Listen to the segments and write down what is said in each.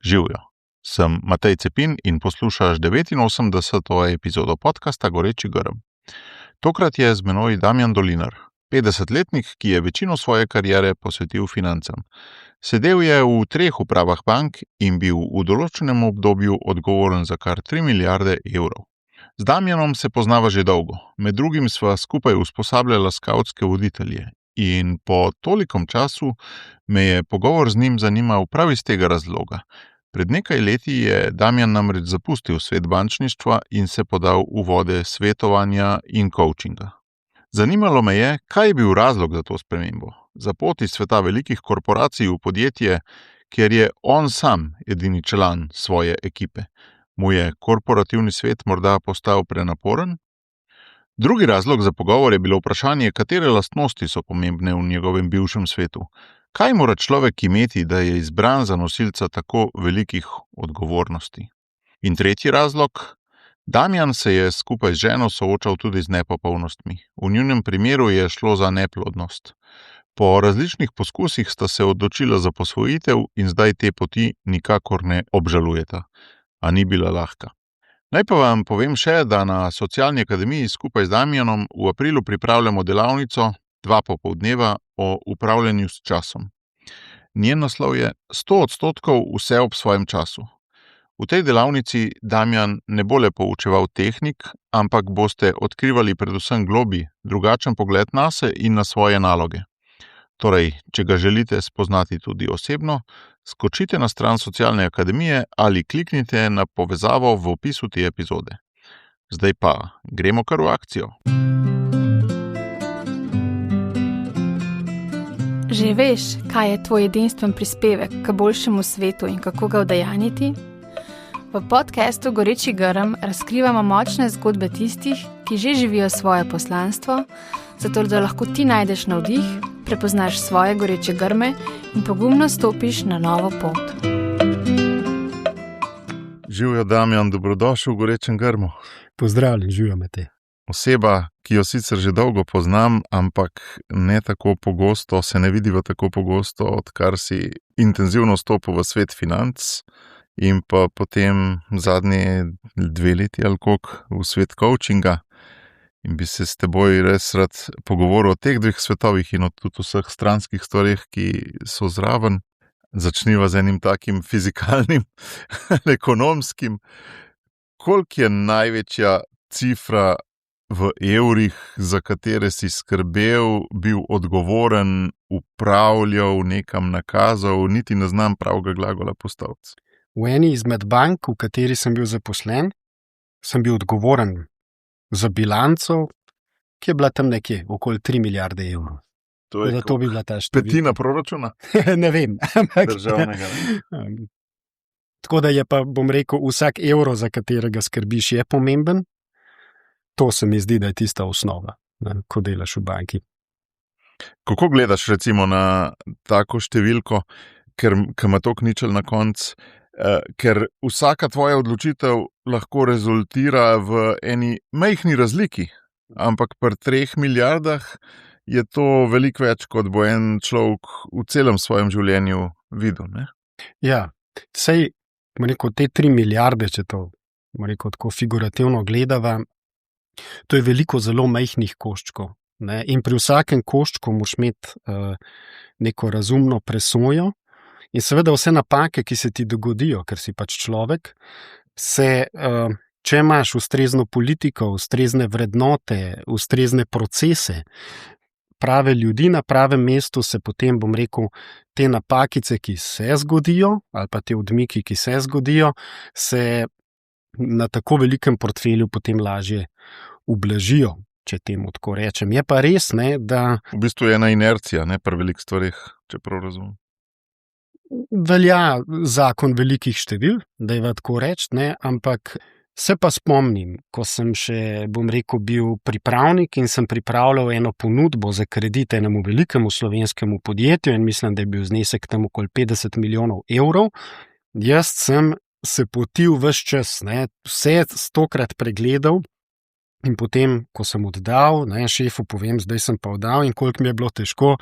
Živjo. Sem Matej Cepin in poslušaš 89. epizodo podcasta Goreči grm. Tokrat je z menoj Damjan Dolinar, 50-letnik, ki je večino svoje kariere posvetil financam. Sedel je v 3 upravah bank in bil v določenem obdobju odgovoren za kar 3 milijarde evrov. Z Damjanom se poznava že dolgo, med drugim sva skupaj usposabljala skavtske voditelje in po tolikom času me je pogovor z njim zanimal prav iz tega razloga. Pred nekaj leti je Damjan namreč zapustil svet bančništva in se podal v vode svetovanja in coachinga. Zanimalo me je, kaj je bil razlog za to spremembo, za pot iz sveta velikih korporacij v podjetje, kjer je on sam edini član svoje ekipe. Mu je korporativni svet morda postal prenaporen? Drugi razlog za pogovor je bilo vprašanje, katere lastnosti so pomembne v njegovem bivšem svetu. Kaj mora človek imeti, da je izbran za nosilca tako velikih odgovornosti? In tretji razlog, Damjan se je skupaj z ženo soočal tudi z nepopolnostmi. V njunem primeru je šlo za neplodnost. Po različnih poskusih sta se odločila za posvojitev in zdaj te poti nikakor ne obžalujeta. A ni bila lahka. Naj pa vam povem še, da na Socialni akademiji skupaj z Damjanom v aprilu pripravljamo delavnico 2 popoldneva o upravljanju s časom. Njen naslov je 100% vse ob svojem času. V tej delavnici Damjan ne bo le poučeval tehnik, ampak boste odkrivali predvsem globlji, drugačen pogled nase in na svoje naloge. Torej, če ga želite spoznati tudi osebno, skočite na stran Socialne akademije ali kliknite na povezavo v opisu te epizode. Zdaj pa gremo kar v akcijo. Že veš, kaj je tvoj edinstven prispevek k boljšemu svetu in kako ga udejanjiti? V podcastu Goreči grm razkrivamo močne zgodbe tistih, ki že živijo svoje poslanstvo, zato da lahko ti najdeš navdih, prepoznaš svoje goreče grme in pogumno stopiš na novo pot. Živjo, Damjan, dobrodošel v Gorečem grmu. Pozdravljen, živjo Matej. Oseba, ki jo sicer že dolgo poznam, ampak ne tako pogosto, se ne vidiva tako pogosto, odkar si intenzivno stopil v svet financ in pa potem zadnje 2 leti ali koliko v svet coachinga. In bi se s teboj res rad pogovoril o teh 2 svetovih in o tudi vseh stranskih stvareh, ki so zraven. Začniva z enim takim fizikalnim, ekonomskim. Koliko je največja cifra v evrih, za katere si skrbel, bil odgovoren, upravljal, nekam nakazal, niti ne znam pravega glagola postaviti? V eni izmed bank, v kateri sem bil zaposlen, sem bil odgovoren za bilanco, ki je bila tam nekje okoli 3 milijarde evrov. To je to bi bila ta številka. petina proračuna? Ne vem. Državnega. Tako da je pa, bom rekel, vsak evro, za katerega skrbiš, je pomemben. To se mi zdi, da je tista osnova, ko delaš v banki. Kako gledaš recimo na tako številko, ker ima toliko ničel na koncu, ker vsaka tvoja odločitev lahko rezultira v eni majhni razliki, ampak pri 3 milijardah je to veliko več, kot bo en človek v celem svojem življenju videl, ne? Ja, sej, rekel, te 3 milijarde, če to rekel, tako figurativno gledava, to je veliko zelo majhnih koščkov, ne? In pri vsakem koščku moraš imeti neko razumno presojo in seveda vse napake, ki se ti dogodijo, ker si pač človek, če imaš ustrezno politiko, ustrezne vrednote, ustrezne procese, prave ljudi na pravem mestu, se potem, bom rekel, te napakice, ki se zgodijo, ali pa te odmiki, ki se zgodijo, se na tako velikem portfelju potem lažje ublažijo, če temu tako rečem. Je pa res, ne, da... V bistvu je ena inercija, ne, pri velikih stvareh, če prav razumem. Velja zakon velikih števil, da je tako reči, ne, ampak se pa spomnim, ko sem še, bom rekel, bil pripravnik in sem pripravljal eno ponudbo za kredit enemu velikemu slovenskemu podjetju in mislim, da je bil znesek tam okoli 50 milijonov evrov. Jaz sem se potil ves čas, ne, vse 100-krat pregledal in potem, ko sem oddal, ne, šefu povem, zdaj sem pa oddal in koliko mi je bilo težko,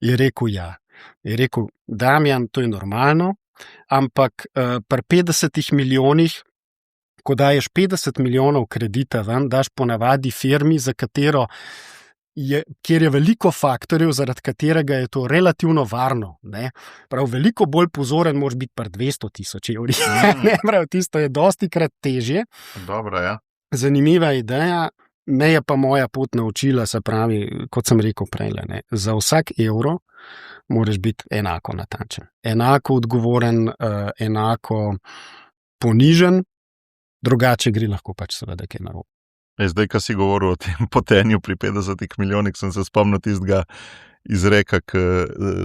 je rekel ja. Je rekel, Damjan, to je normalno, ampak pri 50 milijonih, ko daješ 50 milijonov kredita ven, daš ponavadi firmi, kjer je veliko faktorjev, zaradi katerega je to relativno varno. Ne? Prav, veliko bolj pozoren moraš biti pri 200 tisoč evrih. Tisto je dostikrat težje. Dobro, ja. Zanimiva ideja. Me je pa moja pot naučila, se pravi, kot sem rekel prej, za vsak evro moraš biti enako natančen, enako odgovoren, enako ponižen, drugače gre lahko pač seveda kaj narobe. Zdaj, ko si govoril o tem potenju pri 50 milijonih, sem se spomnil tistega izreka, ki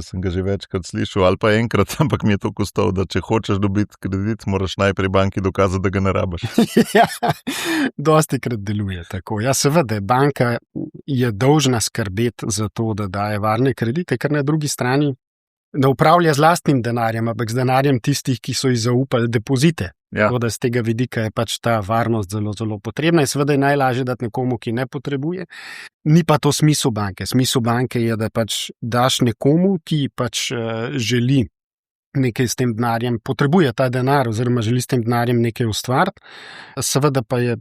sem ga že večkrat slišal, ali pa enkrat, ampak mi je to kostal, da če hočeš dobiti kredit, moraš najprej banki dokazati, da ga ne rabiš. Ja, dostikrat deluje tako. Ja, seveda, banka je dolžna skrbeti za to, da daje varne kredite, ker na drugi strani ne upravlja z lastnim denarjem, ampak z denarjem tistih, ki so ji zaupali depozite. Ja. Tako da z tega vidika je pač ta varnost zelo, zelo potrebna in seveda je najlažje dati nekomu, ki ne potrebuje. Ni pa to smisel banke. Smisel banke je, da pač daš nekomu, ki pač želi nekaj s tem denarjem, potrebuje ta denar oziroma želi s tem denarjem nekaj ustvariti. Seveda pa je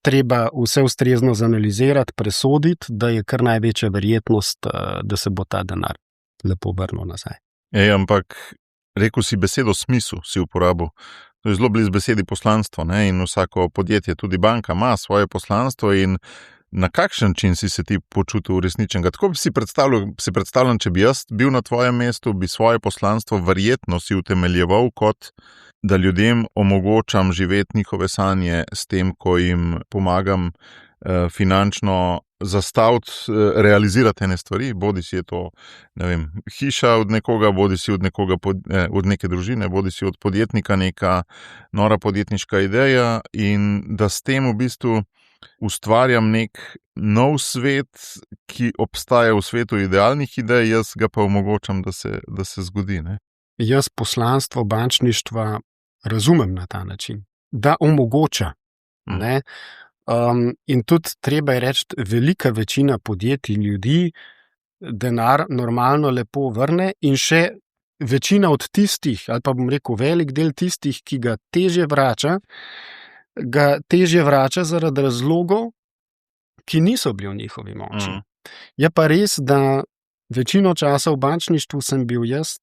treba vse ustrezno zanalizirati, presoditi, da je kar največja verjetnost, da se bo ta denar lepo vrnil nazaj. Ampak rekel si besedo smisel, si uporabil. To je zelo blizu besedi poslanstvo, ne? In vsako podjetje, tudi banka, ima svoje poslanstvo in na kakšen način si se ti počutil uresničenega? Tako bi si predstavljam, če bi jaz bil na tvojem mestu, bi svoje poslanstvo verjetno si utemeljeval kot, da ljudem omogočam živeti njihove sanje s tem, ko jim pomagam finančno zastaviti, realizirati ene stvari, bodi si je to, ne vem, hiša od nekoga, bodi si od neke družine, bodi si od podjetnika neka nora podjetniška ideja in da s tem v bistvu ustvarjam nek nov svet, ki obstaja v svetu idealnih idej, jaz ga pa omogočam, da se zgodi. Ne? Jaz poslanstvo bančništva razumem na ta način, da omogoča. Ne? In tudi treba je reči, velika večina podjetij ljudi denar normalno lepo vrne in še večina od tistih, ali pa bom rekel velik del tistih, ki ga težje vrača zaradi razlogov, ki niso bili v njihovi moči. Je pa res, da večino časa v bančništvu sem bil jaz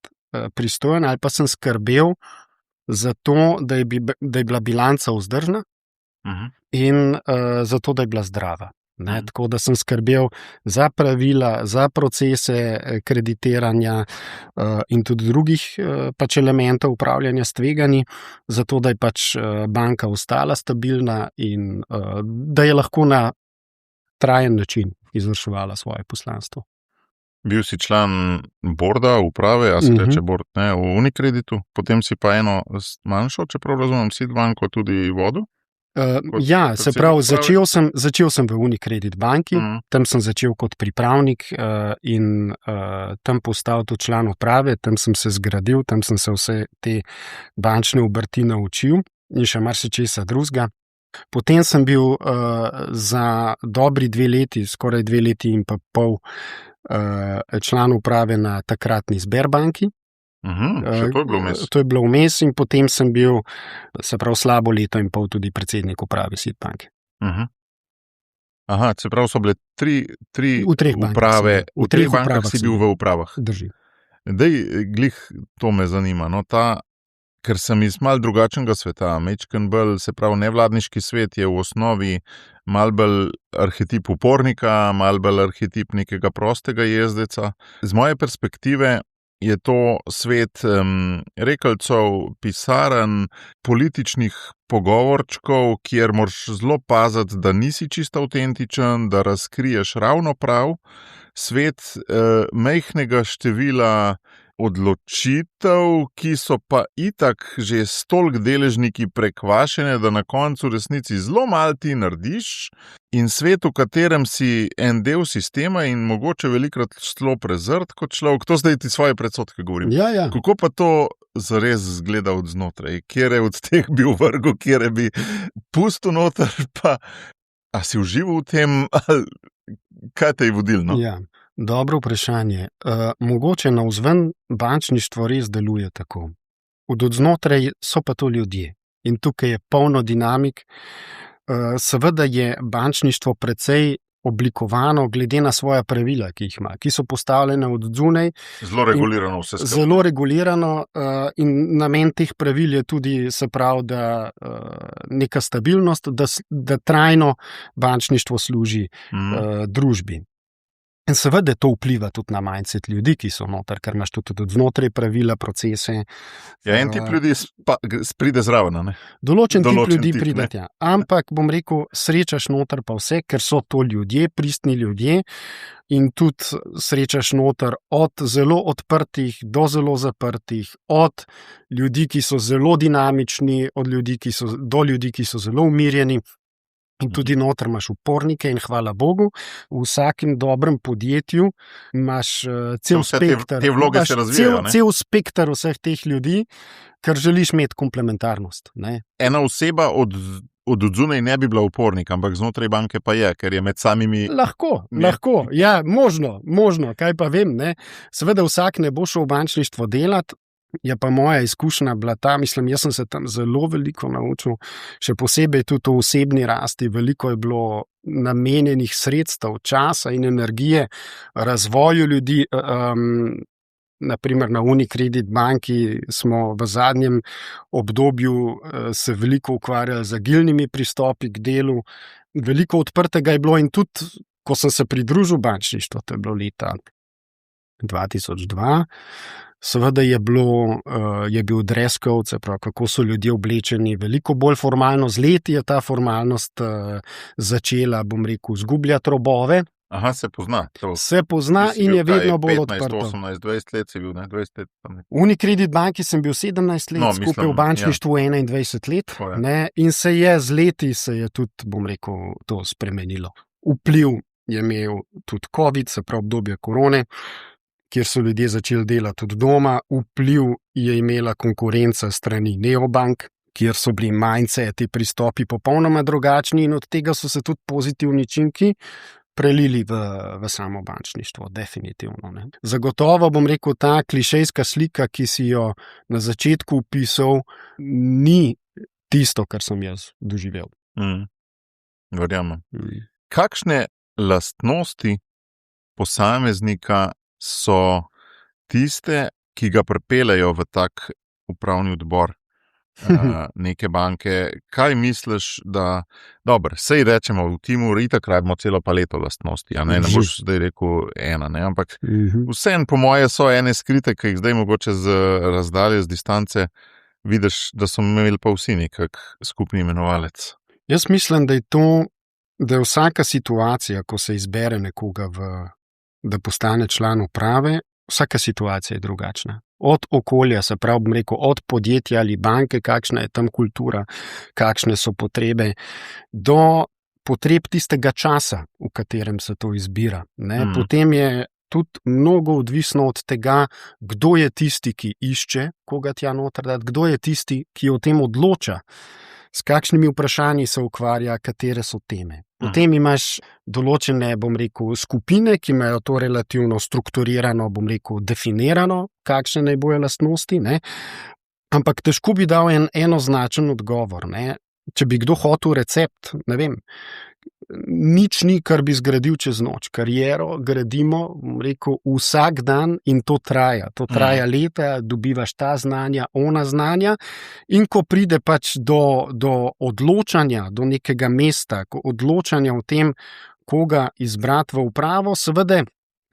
pristojen ali pa sem skrbel za to, da je bila bilanca vzdržna. In zato, da je bila zdrava. Tako da sem skrbel za pravila, za procese kreditiranja in tudi drugih pač elementov upravljanja s tveganji, zato da je pač banka ostala stabilna in da je lahko na trajen način izvrševala svoje poslanstvo. Bil si član borda, uprave, a se reče bord, ne, v Unikreditu, potem si pa eno manjšo, čeprav razumem, Sidbanko tudi vodil? Ja, se pravi, začel sem v Unicredit banki, tam sem začel kot pripravnik in tam postal tudi član uprave, tam sem se zgradil, tam sem se vse te bančne obrti naučil in še marsičesa drugega. Potem sem bil za dobri 2 leti, skoraj 2 leti in pa pol član uprave na takratni Sberbanki. To je bilo vmes in potem sem bil, se pravi, slabo leto in pol tudi predsednik uprave Sidbanke. Aha, se pravi, so bile tri uprave, v treh bankah si bil v upravah. Drži. Dej, glih, to me zanima, no, ker sem iz malo drugačnega sveta, mečken bolj, se pravi, nevladniški svet je v osnovi malo bolj arhetip upornika, malo bolj arhetip nekega prostega jezdeca. Z moje perspektive je to svet rekelcev, pisarn, političnih pogovorčkov, kjer moraš zelo paziti, da nisi čisto avtentičen, da razkriješ ravno prav. Svet majhnega števila odločitev, ki so pa itak že s toliko deležniki prekvašene, da na koncu resnici zelo malo ti narediš, in svet, v katerem si en del sistema in mogoče velikrat zelo prezrt kot človek. To zdaj ti svoje predsodke govorim. Ja. Kako pa to zares zgleda od znotraj? Kjer je od teh bil vrgo, kjer bi pustil noter, pa a si užival v tem, ali kaj te je vodilo? No? Ja. Dobro vprašanje. Mogoče navzven bančništvo res deluje tako. od odznotraj so pa to ljudje. In tukaj je polno dinamik. Seveda je bančništvo precej oblikovano glede na svoja pravila, ki jih ima, ki so postavljene od zunaj. Zelo regulirano vse skupaj. Zelo regulirano in namen teh pravil je tudi, se pravi, da neka stabilnost, da trajno bančništvo služi družbi. In seveda to vpliva tudi na mindset ljudi, ki so noter, ker imaš tudi od znotraj pravila, procese. Ja, en tip ljudi pride zraven, ne? Določen tip ljudi tip, pride tja. Ampak, bom rekel, srečaš noter pa vse, ker so to ljudje, pristni ljudje in tudi srečaš noter od zelo odprtih do zelo zaprtih, od ljudi, ki so zelo dinamični, do ljudi, ki so zelo umirjeni. In tudi noter imaš upornike in hvala Bogu, v vsakem dobrem podjetju imaš cel spekter. Te vloge se razvijajo. Cel spekter vseh teh ljudi, ker želiš imeti komplementarnost. Ne? Ena oseba od zunaj ne bi bila upornik, ampak znotraj banke pa je, ker je med samimi... Lahko, ja, možno, kaj pa vem. Ne? Seveda vsak ne bo šel v bančništvo delati. Je pa moja izkušnja bila ta, mislim, jaz sem se tam zelo veliko naučil, še posebej tudi o osebni rasti, veliko je bilo namenjenih sredstev, časa in energije, razvoju ljudi. Naprimer na Unicredit banki smo v zadnjem obdobju se veliko ukvarjali z agilnimi pristopi k delu, veliko odprtega je bilo in tudi, ko sem se pridružil bančništvu, to je bilo leta 2002, seveda je bil dress code, se pravi, kako so ljudje oblečeni, veliko bolj formalno, z leti je ta formalnost začela, bom rekel, izgubljati robove. Aha, se pozna. Se pozna in je vedno bolj odprto. 15, 18, 20 let si bil, ne? 20 let. V Unicredit banki sem bil 17 let, skupaj v bančništvu 21 let. Ne? In se je z leti tudi, bom rekel, to spremenilo. Vpliv je imel tudi COVID, se pravi obdobje korone, kjer so ljudje začeli delati od doma, vpliv je imela konkurenca strani neobank, kjer so bili mindseti, pristopi popolnoma drugačni in od tega so se tudi pozitivni učinki prelili v samo bančništvo, definitivno. Ne. Zagotovo bom rekel, ta klišejska slika, ki si jo na začetku opisal, ni tisto, kar sem jaz doživel. Verjamem. Kakšne lastnosti posameznika so tiste, ki ga pripeljejo v tak upravni odbor neke banke? Kaj misliš, da... Dobro, sej rečemo, v timu itak rabimo celo paleto lastnosti, ne boš zdaj rekel ena, ne? Ampak vseeno po moje so ene skrite, ki jih zdaj mogoče z razdalje, z distance vidiš, da so imeli pa vsi nekak skupni imenovalec. Jaz mislim, da je vsaka situacija, ko se izbere nekoga da postane član uprave, vsaka situacija je drugačna. Od okolja, se pravi, bom rekel, od podjetja ali banke, kakšna je tam kultura, kakšne so potrebe, do potreb tistega časa, v katerem se to izbira. Potem je tudi mnogo odvisno od tega, kdo je tisti, ki išče, koga tja noter dati, kdo je tisti, ki o tem odloča, s kakšnimi vprašanji se ukvarja, katere so teme. Potem imaš določene, bom rekel, skupine, ki imajo to relativno strukturirano, bom rekel, definirano, kakšne naj bojo lastnosti, ne? Ampak težko bi dal enoznačen odgovor. Ne? Če bi kdo hotel recept, ne vem, nič ni, kar bi zgradil čez noč. Kariero gradimo, bom rekel, vsak dan in to traja. To traja leta, dobivaš ta znanja, ona znanja in ko pride pač do odločanja, do nekega mesta, odločanja o tem, koga izbrati v upravo, seveda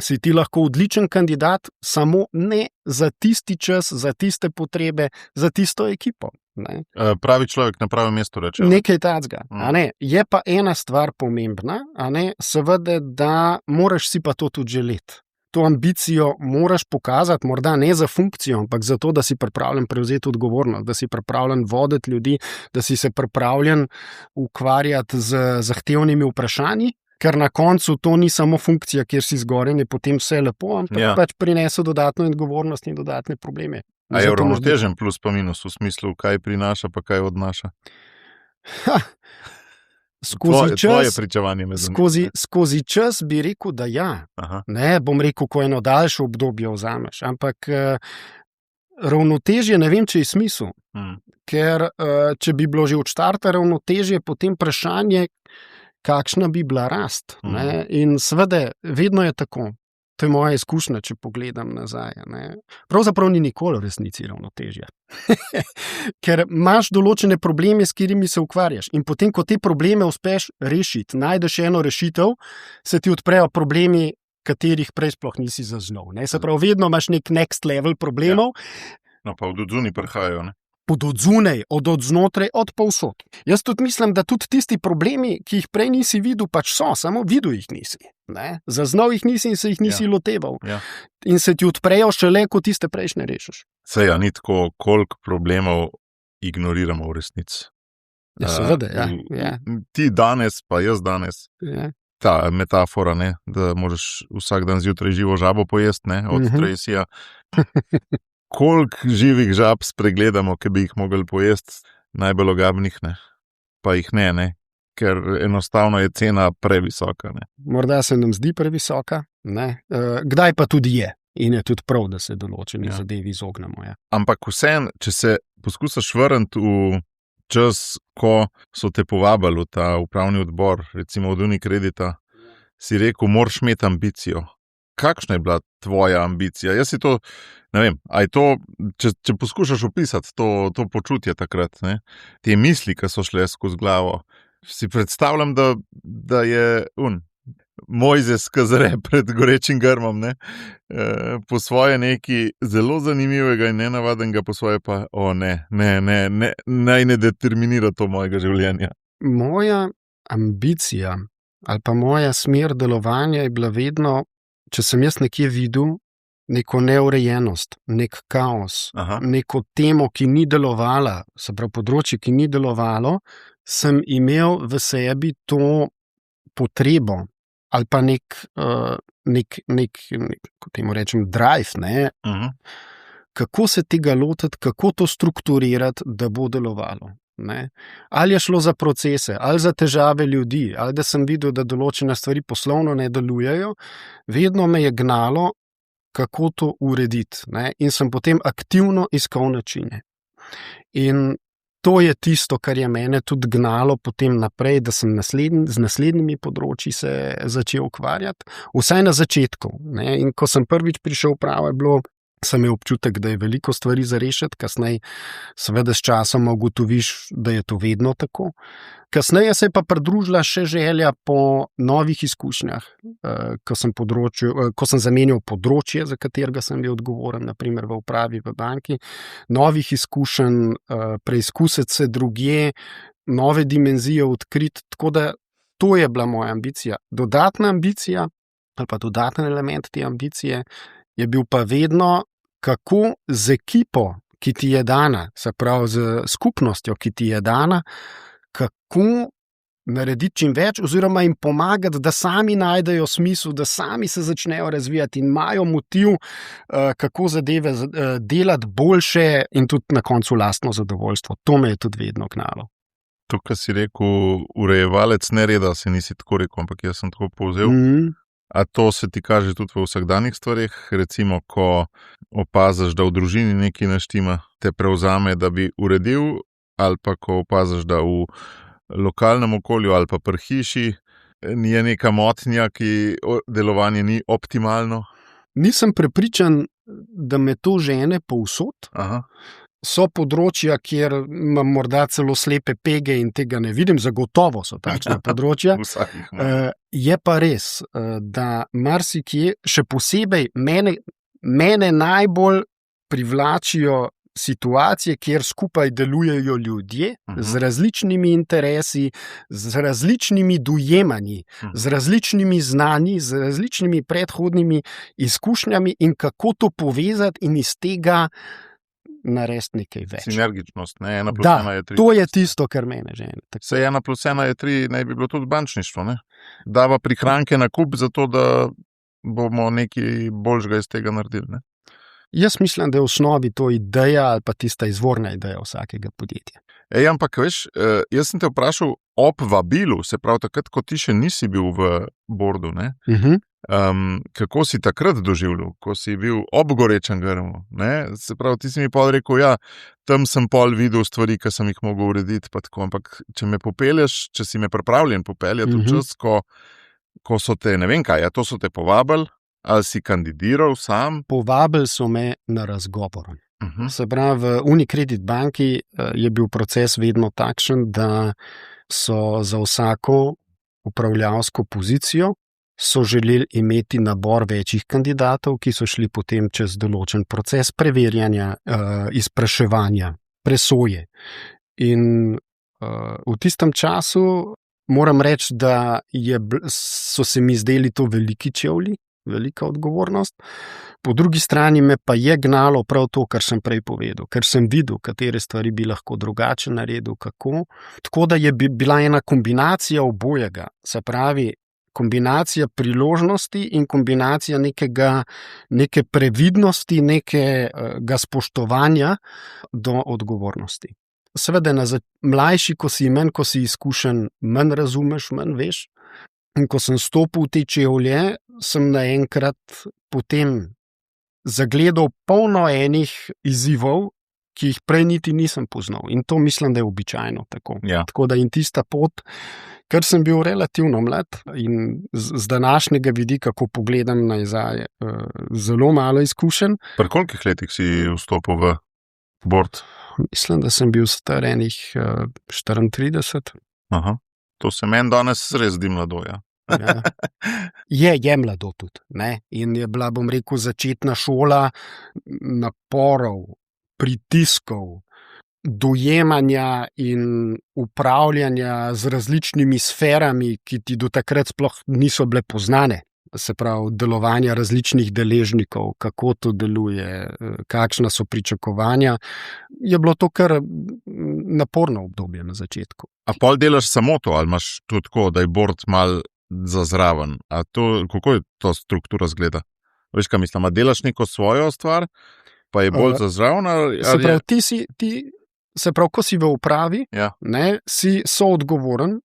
si ti lahko odličen kandidat, samo ne za tisti čas, za tiste potrebe, za tisto ekipo. Ne. Pravi človek na pravem mestu, reče. Nekaj takega. Je pa ena stvar pomembna, seveda, da moraš si pa to tudi želeti. To ambicijo moraš pokazati, morda ne za funkcijo, ampak zato, da si pripravljen prevzeti odgovornost, da si pripravljen voditi ljudi, da si se pripravljen ukvarjati z zahtevnimi vprašanji, ker na koncu to ni samo funkcija, kjer si zgoraj in je potem vse lepo, ampak pač prinese dodatno odgovornost in dodatne probleme. A je uravnotežen plus pa minus v smislu, kaj prinaša pa kaj odnaša? Tvoje pričevanje me zanima. Skozi čas bi rekel, da ja. Ne, bom rekel, ko eno daljše obdobje vzameš, ampak ravnotežje ne vem, če je smisel. Ker če bi bilo že od štarta ravnotežje, potem vprašanje, kakšna bi bila rast. Ne? In seveda, vedno je tako. To je moja izkušnja, če pogledam nazaj. Ne? Pravzaprav ni nikoli v resnici ravnotežja. Ker imaš določene probleme, s katerimi se ukvarjaš. In potem, ko te probleme uspeš rešiti, najdeš eno rešitev, se ti odprejo problemi, katerih prej sploh nisi zaznal. Se pravi, vedno imaš nek next level problemov. Ja. No, pa od odzuni prihajajo, ne? Od odzunaj, od odznotraj, od povsod. Jaz tudi mislim, da tudi tisti problemi, ki jih prej nisi videl, pač so, samo videl jih nisi. Ne? Zaznal jih nisi in se jih nisi loteval. Ja. In se ti odprejo šele, ko tiste prejšnje rešiš. Sej, ja, ni tako, koliko problemov ignoriramo v resnici. Ja, seveda, ja. Ti danes, pa jaz danes. Ja. Ta metafora, ne, da moraš vsak dan zjutraj živo žabo pojesti, ne, od Tracyja. Koliko živih žab spregledamo, ki bi jih mogli pojesti, najbolj ogabnih, ne, pa jih ne, ker enostavno je cena previsoka. Ne. Morda se nam zdi previsoka, ne. Kdaj pa tudi je. In je tudi prav, da se določeni zadevi izognemo. Ja. Ampak vseeno, če se poskušaš vrniti v čas, ko so te povabili v ta upravni odbor, recimo od Unikredita, si rekel, moraš imeti ambicijo. Kakšna je bila tvoja ambicija? Jaz si to, ne vem, aj to, če poskušaš opisati to počutje takrat, ne, te misli, ki so šle skozi glavo, si predstavljam, da je Mojzes, ki zre pred gorečim grmom, ne, po svoje nekaj zelo zanimivega in nenavadnega, po svoje pa, naj ne determinira to mojega življenja. Moja ambicija ali pa moja smer delovanja je bila vedno, če sem jaz nekje videl neko neurejenost, nek kaos, neko temo, ki ni delovala, se pravi področje, ki ni delovalo, sem imel v sebi to potrebo ali pa nek kot temu rečem, drive, ne? Kako se tega lotiti, kako to strukturirati, da bo delovalo. Ne? Ali je šlo za procese, ali za težave ljudi, ali da sem videl, da določene stvari poslovno ne delujejo, vedno me je gnalo, kako to urediti. Ne? In sem potem aktivno iskal načine. In to je tisto, kar je mene tudi gnalo potem naprej, da sem z naslednjimi področji se začel ukvarjati, vsaj na začetku. Ne? In ko sem prvič prišel prav, sem imel občutek, da je veliko stvari za rešiti, kasneje seveda s časom ugotoviš, da je to vedno tako. Kasneje se je pa pridružila še želja po novih izkušnjah, ko sem zamenjal področje, za katerega sem bil odgovoren, naprimer v upravi v banki, novih izkušenj, preizkusiti se drugje, nove dimenzije odkriti, tako da to je bila moja ambicija. Dodatna ambicija, ali pa dodaten element te ambicije, je bil pa vedno, kako z ekipo, ki ti je dana, se pravi z skupnostjo, ki ti je dana, kako narediti čim več oziroma jim pomagati, da sami najdejo smisel, da sami se začnejo razvijati in imajo motiv, kako zadeve delati boljše in tudi na koncu lastno zadovoljstvo. To me je tudi vedno gnalo. To, kar si rekel, urejevalec nereda, se nisi tako rekel, ampak jaz sem tako povzel. A to se ti kaže tudi v vsakdanjih stvareh, recimo, ko opaziš, da v družini nekaj ne štima, te prevzame, da bi uredil, ali pa ko opaziš, da v lokalnem okolju ali pa pri hiši je neka motnja, ki delovanje ni optimalno? Nisem prepričan, da me to žene povsod. So področja, kjer imam morda celo slepe pege in tega ne vidim, zagotovo so takšna področja. Je pa res, da marsikje, še posebej mene najbolj privlačijo situacije, kjer skupaj delujejo ljudje z različnimi interesi, z različnimi dojemanji, z različnimi znanji, z različnimi predhodnimi izkušnjami in kako to povezati in iz tega narediti nekaj več. Sinergičnost, ne? 1 + 1 je 3. To je tisto, kar mene žene. Saj 1 + 1 je 3, naj bi bilo tudi bančništvo, ne? Dava prihranke na kup, zato da bomo nekaj boljšega iz tega naredili, ne? Jaz mislim, da je v osnovi to ideja ali pa tista izvorna ideja vsakega podjetja. Ampak veš, jaz sem te vprašal ob vabilu, se pravi takrat, ko ti še nisi bil v bordu, ne? Kako si takrat doživljal, ko si bil ob gorečem grmu? Ne? Se pravi, ti si mi pol rekel, ja, tam sem pol videl stvari, ki sem jih mogel urediti, pa tako, ampak če me popelješ, če si me pripravljen popeljati v čas, ko so te, ne vem kaj, to so te povabili, ali si kandidiral sam? Povabili so me na razgovor. Se pravi, v Unicredit banki je bil proces vedno takšen, da so za vsako upravljavsko pozicijo so želeli imeti nabor večjih kandidatov, ki so šli potem čez določen proces preverjanja, izpraševanja, presoje. In v tistem času moram reči, da so se mi zdeli to veliki čevlji, velika odgovornost. Po drugi strani me pa je gnalo prav to, kar sem prej povedal, ker sem videl, katere stvari bi lahko drugače naredil, kako. Tako da je bila ena kombinacija obojega, se pravi, kombinacija priložnosti in kombinacija neke previdnosti, nekega spoštovanja do odgovornosti. Seveda, mlajši, ko si manj, ko si izkušen, manj razumeš, manj veš. In ko sem stopil v te čevlje, sem naenkrat potem zagledal polno enih izzivov, ki jih prej niti nisem poznal. In to mislim, da je običajno tako. Ja. Tako da in tista pot, ker sem bil relativno mlad in z današnjega vidika, ko pogledam nazaj, zelo malo izkušen. Pri kolikih letih si vstopil v board? Mislim, da sem bil star enih 34. Aha. To se meni danes res zdi mlado, ja. Je mlado tudi. Ne? In je bila, bom rekel, začetna šola naporov, pritiskov, dojemanja in upravljanja z različnimi sferami, ki ti do takrat sploh niso bile poznane. Se pravi, delovanja različnih deležnikov, kako to deluje, kakšna so pričakovanja. Je bilo to kar naporno obdobje na začetku. A pol delaš samo to, ali imaš tudi tako, da je board mal za zraven? Kako je to struktura zgleda? Veš, kaj mislim, a delaš neko svojo stvar, pa je bolj za zraven? Se pravi, se pravi, ko si v upravi, ja. Ne, si soodgovoren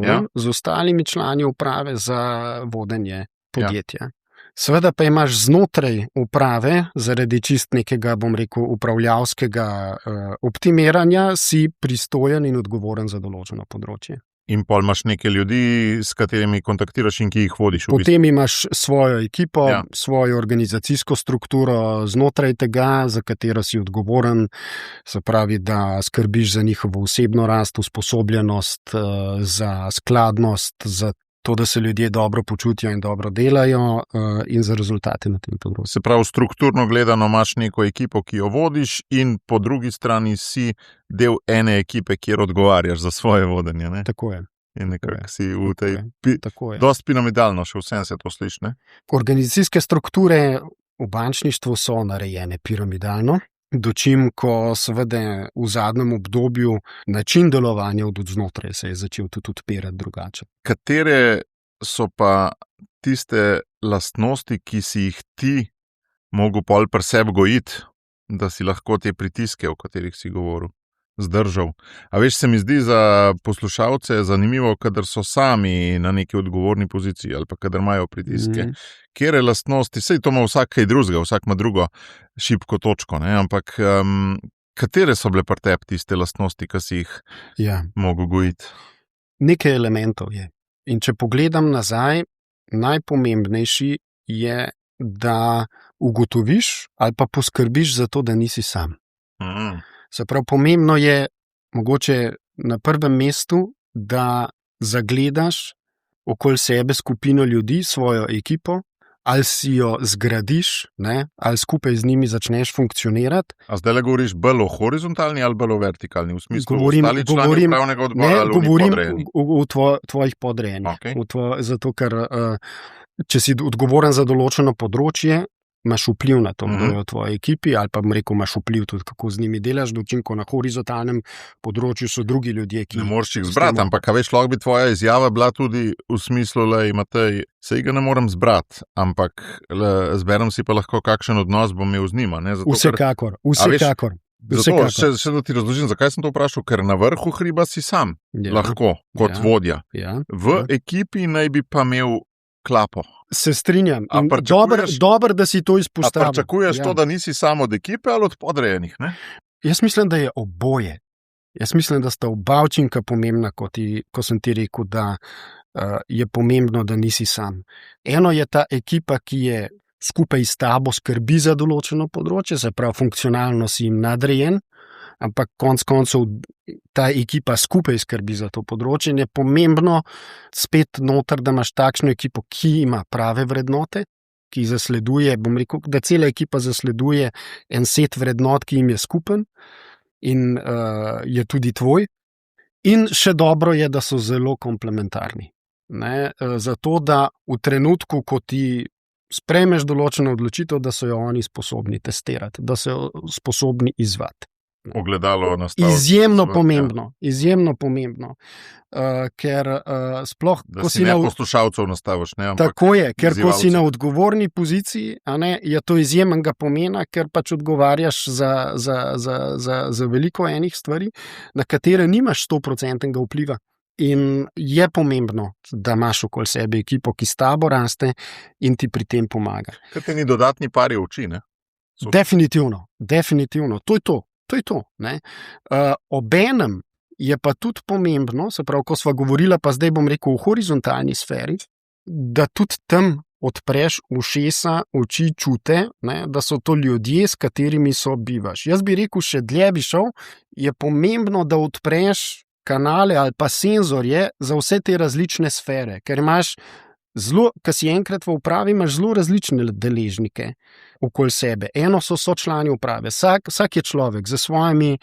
ja. z ostalimi člani uprave za vodenje podjetja. Ja. Seveda pa imaš znotraj uprave, zaradi čist nekega, bom rekel, upravljavskega optimiranja, si pristojen in odgovoren za določeno področje. In pol imaš neke ljudi, s katerimi kontaktiraš in ki jih vodiš. Potem imaš svojo ekipo, ja. Svojo organizacijsko strukturo znotraj tega, za katero si odgovoren, se pravi, da skrbiš za njihovo osebno rast, usposobljenost, za skladnost, za to, da se ljudje dobro počutijo in dobro delajo in za rezultate na tem področju. Se pravi, strukturno gledano imaš neko ekipo, ki jo vodiš in po drugi strani si del ene ekipe, kjer odgovarjaš za svoje vodenje. Ne? Tako je. In nekako si v tej... Tako je. Dost piramidalno, še vsem se to sliši, ne? Organizacijske strukture v bančništvu so narejene piramidalno, dočim, ko seveda v zadnjem obdobju način delovanja od znotraj se je začel tudi odpirati drugače. Katere so pa tiste lastnosti, ki si jih ti mogel pol pri sebi gojiti, da si lahko te pritiske, o katerih si govoril, zdržal? A veš, se mi zdi za poslušalce zanimivo, kadar so sami na neki odgovorni poziciji ali pa kadar imajo pritiske. Kere lastnosti, sej to ima vsak kaj drugega, vsak ima drugo šibko točko, ne? Ampak katere so bile pri tebi tiste lastnosti, ki si jih mogel gojiti? Nekaj elementov je. In če pogledam nazaj, najpomembnejši je, da ugotoviš ali pa poskrbiš za to, da nisi sam. Se pravi, pomembno je mogoče na prvem mestu, da zagledaš okoli sebe skupino ljudi, svojo ekipo, ali si jo zgradiš, ne, ali skupaj z njimi začneš funkcionirati. A zdaj le govoriš bolj o horizontalni ali bolj o vertikalni? V smislu ostali člani upravnega odbora ali govorim o tvojih podrejenih. Okay. Zato, ker če si odgovoren za določeno področje, imaš vpliv na to, kdo je v tvoji ekipi, ali pa imaš vpliv tudi, kako z njimi delaš, dočim, ko na horizontalnem področju so drugi ljudje, ki... Ne moreš jih zbrati, ampak veš, lahko bi tvoja izjava bila tudi v smislu, Matej, sej ga ne morem zbrati, ampak zberem si pa lahko kakšen odnos bom imel z njima. Ne? Zato, vsekakor. Zato, še da ti razložim, zakaj sem to vprašal, ker na vrhu hriba si sam lahko, kot vodja. Ja. V ekipi naj bi pa imel klapo. Se strinjam. A pričakuješ- Dobro, da si to A izpostavil. pričakuješ to, da nisi samo od ekipe ali od podrejenih, ne? Jaz mislim, da je oboje. Jaz mislim, da sta oba učinka pomembna, ko sem ti rekel, da je pomembno, da nisi sam. Eno je ta ekipa, ki je skupaj s tabo skrbi za določeno področje, se pravi, funkcionalno si jim nadrejen, ampak konec koncev ta ekipa skupaj skrbi za to področje in je pomembno spet noter, da imaš takšno ekipo, ki ima prave vrednote, ki zasleduje, bom rekel, da cela ekipa zasleduje en set vrednot, ki jim je skupen in je tudi tvoj. In še dobro je, da so zelo komplementarni. Ne? Zato, da v trenutku, ko ti sprejmeš določeno odločitev, da so jo oni sposobni testirati, da so jo sposobni izvati. Ogledalo nastaviti. Izjemno pomembno. Ker sploh, Da ko si si ne na poslušalcev nastaviš, ne? Ampak tako je, ker ko si izzivalci. na odgovorni poziciji, a ne, je to izjemnega pomena, ker pač odgovarjaš za veliko enih stvari, na katere nimaš 100% vpliva. In je pomembno, da imaš okoli sebe ekipo, ki s tabo raste in ti pri tem pomaga. Kaj te ni dodatni pari oči, ne? Super. Definitivno. To je to. Ne? Obenem je pa tudi pomembno, se pravi, ko sva govorila, pa zdaj bom rekel v horizontalni sferi, da tudi tam odpreš ušesa, oči, čute, ne, da so to ljudje, s katerimi sobivaš. Jaz bi rekel, še dlje bi šel, je pomembno, da odpreš kanale ali pa senzorje za vse te različne sfere, ker imaš zelo, ko si enkrat v upravi, imaš zelo različne deležnike okoli sebe. Eno so člani uprave, vsak je človek z svojimi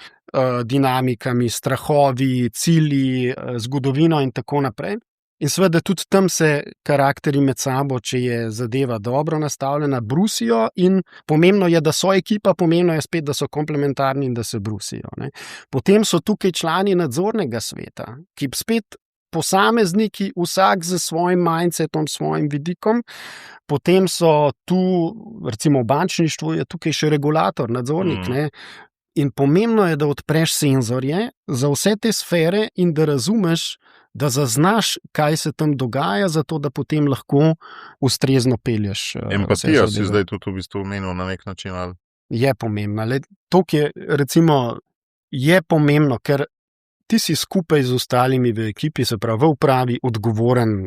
dinamikami, strahovi, cilji, zgodovino in tako naprej. In seveda tudi tam se karakteri med sabo, če je zadeva dobro nastavljena, brusijo in pomembno je, da so ekipa, pomembno je spet, da so komplementarni in da se brusijo. Ne. Potem so tukaj člani nadzornega sveta, ki spet posamezniki, vsak z svojim mindsetom, svojim vidikom. Potem so tu, recimo v bančništvu je tukaj še regulator, nadzornik, ne. In pomembno je, da odpreš senzorje za vse te sfere in da razumeš, da zaznaš, kaj se tam dogaja, zato da potem lahko ustrezno pelješ. Empatija si zdaj tudi v bistvu omenil na nek način. Ali? Je pomembna. To je pomembno, ker ti si skupaj z ostalimi v ekipi, se pravi v upravi, odgovoren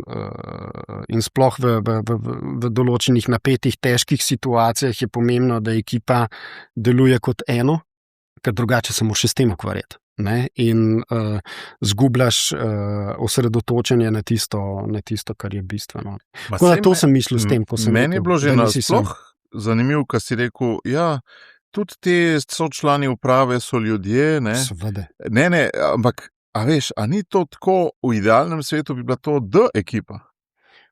in sploh v določenih napetih, težkih situacijah je pomembno, da ekipa deluje kot eno, ker drugače se moraš s tem ukvarjati. Ne? In zgubljaš osredotočenje na tisto, kar je bistveno. To sem mislil s tem, ko sem meni rekel. Meni je bilo že nasploh zanimivo, kar si rekel, ja, tudi te sočlani uprave so ljudje, ne? Seveda. Ne, ampak, a veš, a ni to tako, v idealnem svetu bi bila to ekipa?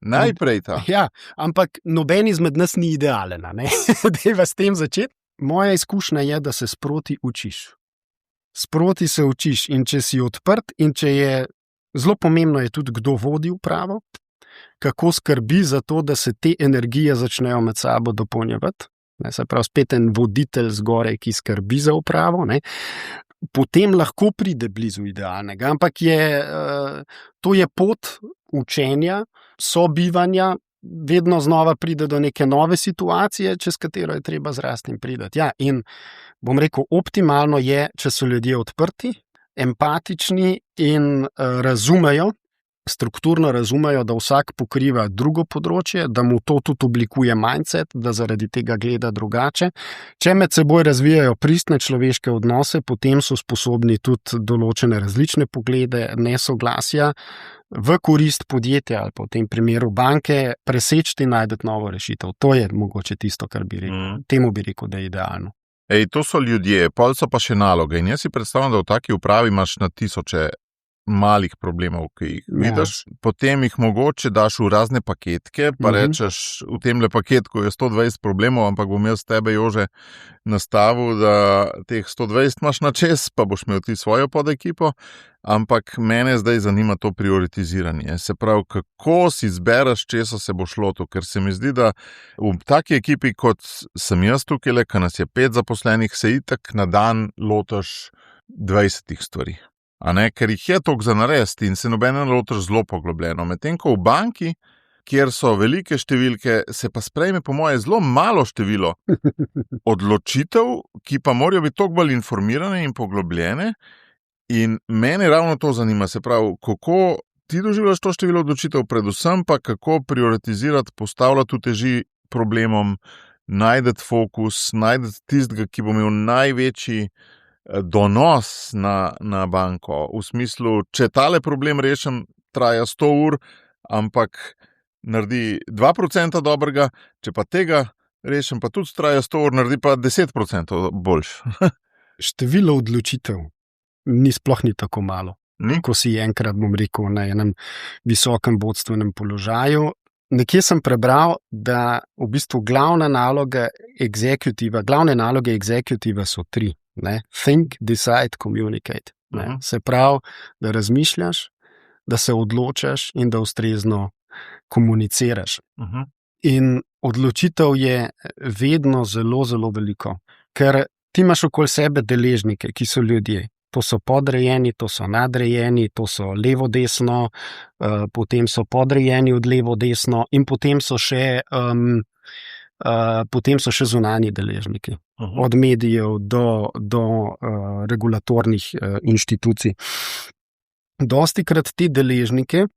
Najprej ta. Ja, ampak noben izmed nas ni idealen, ne? Dajva s tem začeti. Moja izkušnja je, da se sproti učiš. Sproti se učiš in če si odprt in če je, zelo pomembno je tudi, kdo vodi upravo, kako skrbi za to, da se te energije začnejo med sabo dopolnjevati. Se pravi, spet en voditelj zgoraj, ki skrbi za upravo, ne. Potem lahko pride blizu idealnega, ampak to je pot učenja, sobivanja, vedno znova pride do neke nove situacije, čez katero je treba zrasti in priti. Ja, in bom rekel, optimalno je, če so ljudje odprti, empatični in razumejo, strukturno razumejo, da vsak pokriva drugo področje, da mu to tudi oblikuje mindset, da zaradi tega gleda drugače. Če med seboj razvijajo pristne človeške odnose, potem so sposobni tudi določene različne poglede, nesoglasja v korist podjetja ali pa v tem primeru banke preseči in najti novo rešitev. To je mogoče tisto, kar bi rekel. Temu bi rekel, da je idealno. To so ljudje, pol so pa še naloge. In jaz si predstavljam, da v taki upravi imaš na tisoče malih problemov, ki jih vidiš, potem jih mogoče daš v razne paketke, pa rečeš, v temle paketku je 120 problemov, ampak bom jaz tebe, Jože, nastavil, da teh 120 imaš na čez, pa boš imel ti svojo podekipo, ampak mene zdaj zanima to prioritiziranje. Se pravi, kako si izbereš, česa se boš lotil, ker se mi zdi, da v taki ekipi, kot sem jaz tukaj, ko nas je 5 zaposlenih, se itak na dan lotiš 20 stvari. Ker jih je toliko za narediti in se nobeno lotiš zelo poglobljeno. Medtem ko v banki kjer so velike številke, se pa sprejme po moje zelo malo število odločitev, ki pa morajo biti toliko bolj informirane in poglobljene. In mene ravno to zanima, se pravi, kako ti doživljaš to število odločitev, predvsem pa kako prioritizirati, postavljati uteži problemom, najdeti fokus, najdeti tistega, ki bo imel največji donos na banko. V smislu, če tale problem rešim, traja 100 ur, ampak naredi 2% dobrega, če pa tega rešim, pa tudi traja 100 ur, naredi pa 10% boljš. Število odločitev ni tako malo. Ni? Ko si enkrat, bom rekel, na enem visokem vodstvenem položaju. Nekje sem prebral, da v bistvu glavne naloge executiva so 3. Ne? Think, decide, communicate. Ne? Se pravi, da razmišljaš, da se odločaš in da ustrezno komuniciraš. In odločitev je vedno zelo, zelo veliko, ker ti imaš okoli sebe deležnike, ki so ljudje. To so podrejeni, to so nadrejeni, to so levo-desno, potem so podrejeni od levo-desno in potem so še zunanji deležniki, od medijev do regulatornih inštitucij. Dostikrat ti deležnike,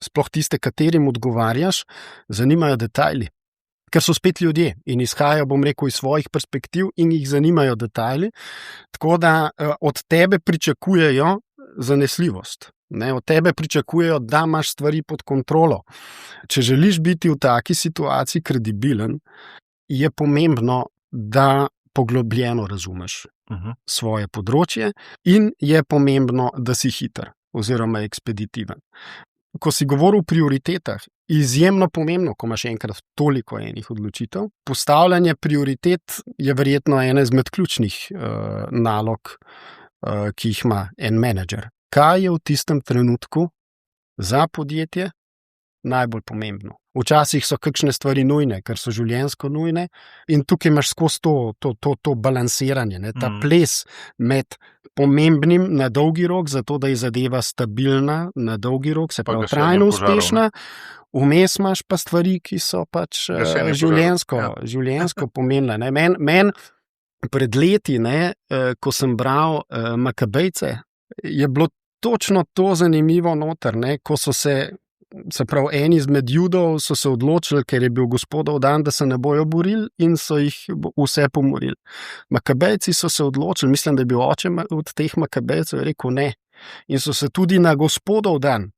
sploh tiste, katerim odgovarjaš, zanimajo detajli. Ker so spet ljudje in izhajajo, bom rekel, iz svojih perspektiv in jih zanimajo detajli, tako da od tebe pričakujejo zanesljivost. Ne? Od tebe pričakujejo, da imaš stvari pod kontrolo. Če želiš biti v taki situaciji kredibilen, je pomembno, da poglobljeno razumeš svoje področje in je pomembno, da si hiter oziroma ekspeditiven. Ko si govoril o prioritetah, izjemno pomembno, ko imaš enkrat toliko enih odločitev. Postavljanje prioritet je verjetno ena izmed ključnih nalog, ki jih ima en menedžer. Kaj je v tistem trenutku za podjetje najbolj pomembno? Včasih so kakšne stvari nujne, ker so življenjsko nujne, in tukaj imaš skozi to balansiranje, ne? Ta ples med pomembnim na dolgi rok, zato da je zadeva stabilna na dolgi rok, se pravi trajno uspešna, vmes imaš pa stvari, ki so pač življenjsko pomembne. Meni pred leti, ko sem bral Makabejce, je bilo točno to zanimivo noter, ko so se pravi, eni izmed Judov so se odločili, ker je bil Gospodov dan, da se ne bojo borili in so jih vse pomorili. Makabejci so se odločili, mislim, da je bil oče od teh Makabejcev, rekel ne. In so se tudi na Gospodov dan,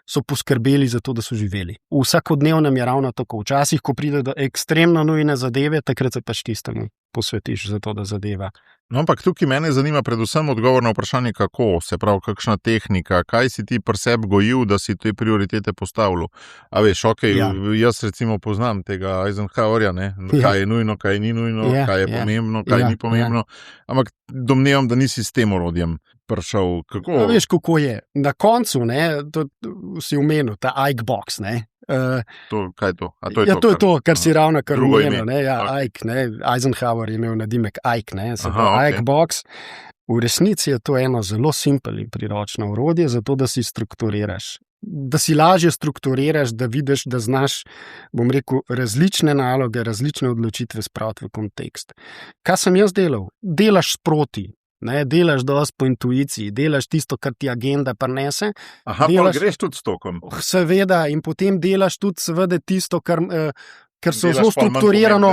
so poskrbeli za to, da so živeli. V vsakodnevnem je ravno tako. Včasih, ko pride do ekstremno nujne zadeve, takrat se pač tistemu posvetiš za to, da zadeva. No, ampak tukaj mene zanima predvsem odgovor na vprašanje, kako, se pravi, kakšna tehnika, kaj si ti pri sebi gojil, da si te prioritete postavil. A veš, jaz recimo poznam tega Eisenhowerja, kaj je nujno, kaj ni nujno, kaj je pomembno, kaj ni pomembno, ampak domnevam, da nisi s tem orodjem prišel. Kako? A veš, kako je. Na koncu, to si omenil, ta Ike box, Kaj je to? To je to, kar si ravno kar omenil. Ike, Eisenhower je imel nadimek Ike, Ike box. V resnici je to eno zelo simpel in priročno orodje, zato da si strukturiraš. Da si lažje strukturiraš, da vidiš, da znaš, bom rekel, različne naloge, različne odločitve spraviti v kontekst. Kaj sem jaz delal? Delaš sproti. Delaš dosti po intuiciji, delaš tisto, kar ti agenda prinese. Pa greš tudi s tokom. Seveda, in potem delaš tudi seveda tisto, ker so zelo strukturirano.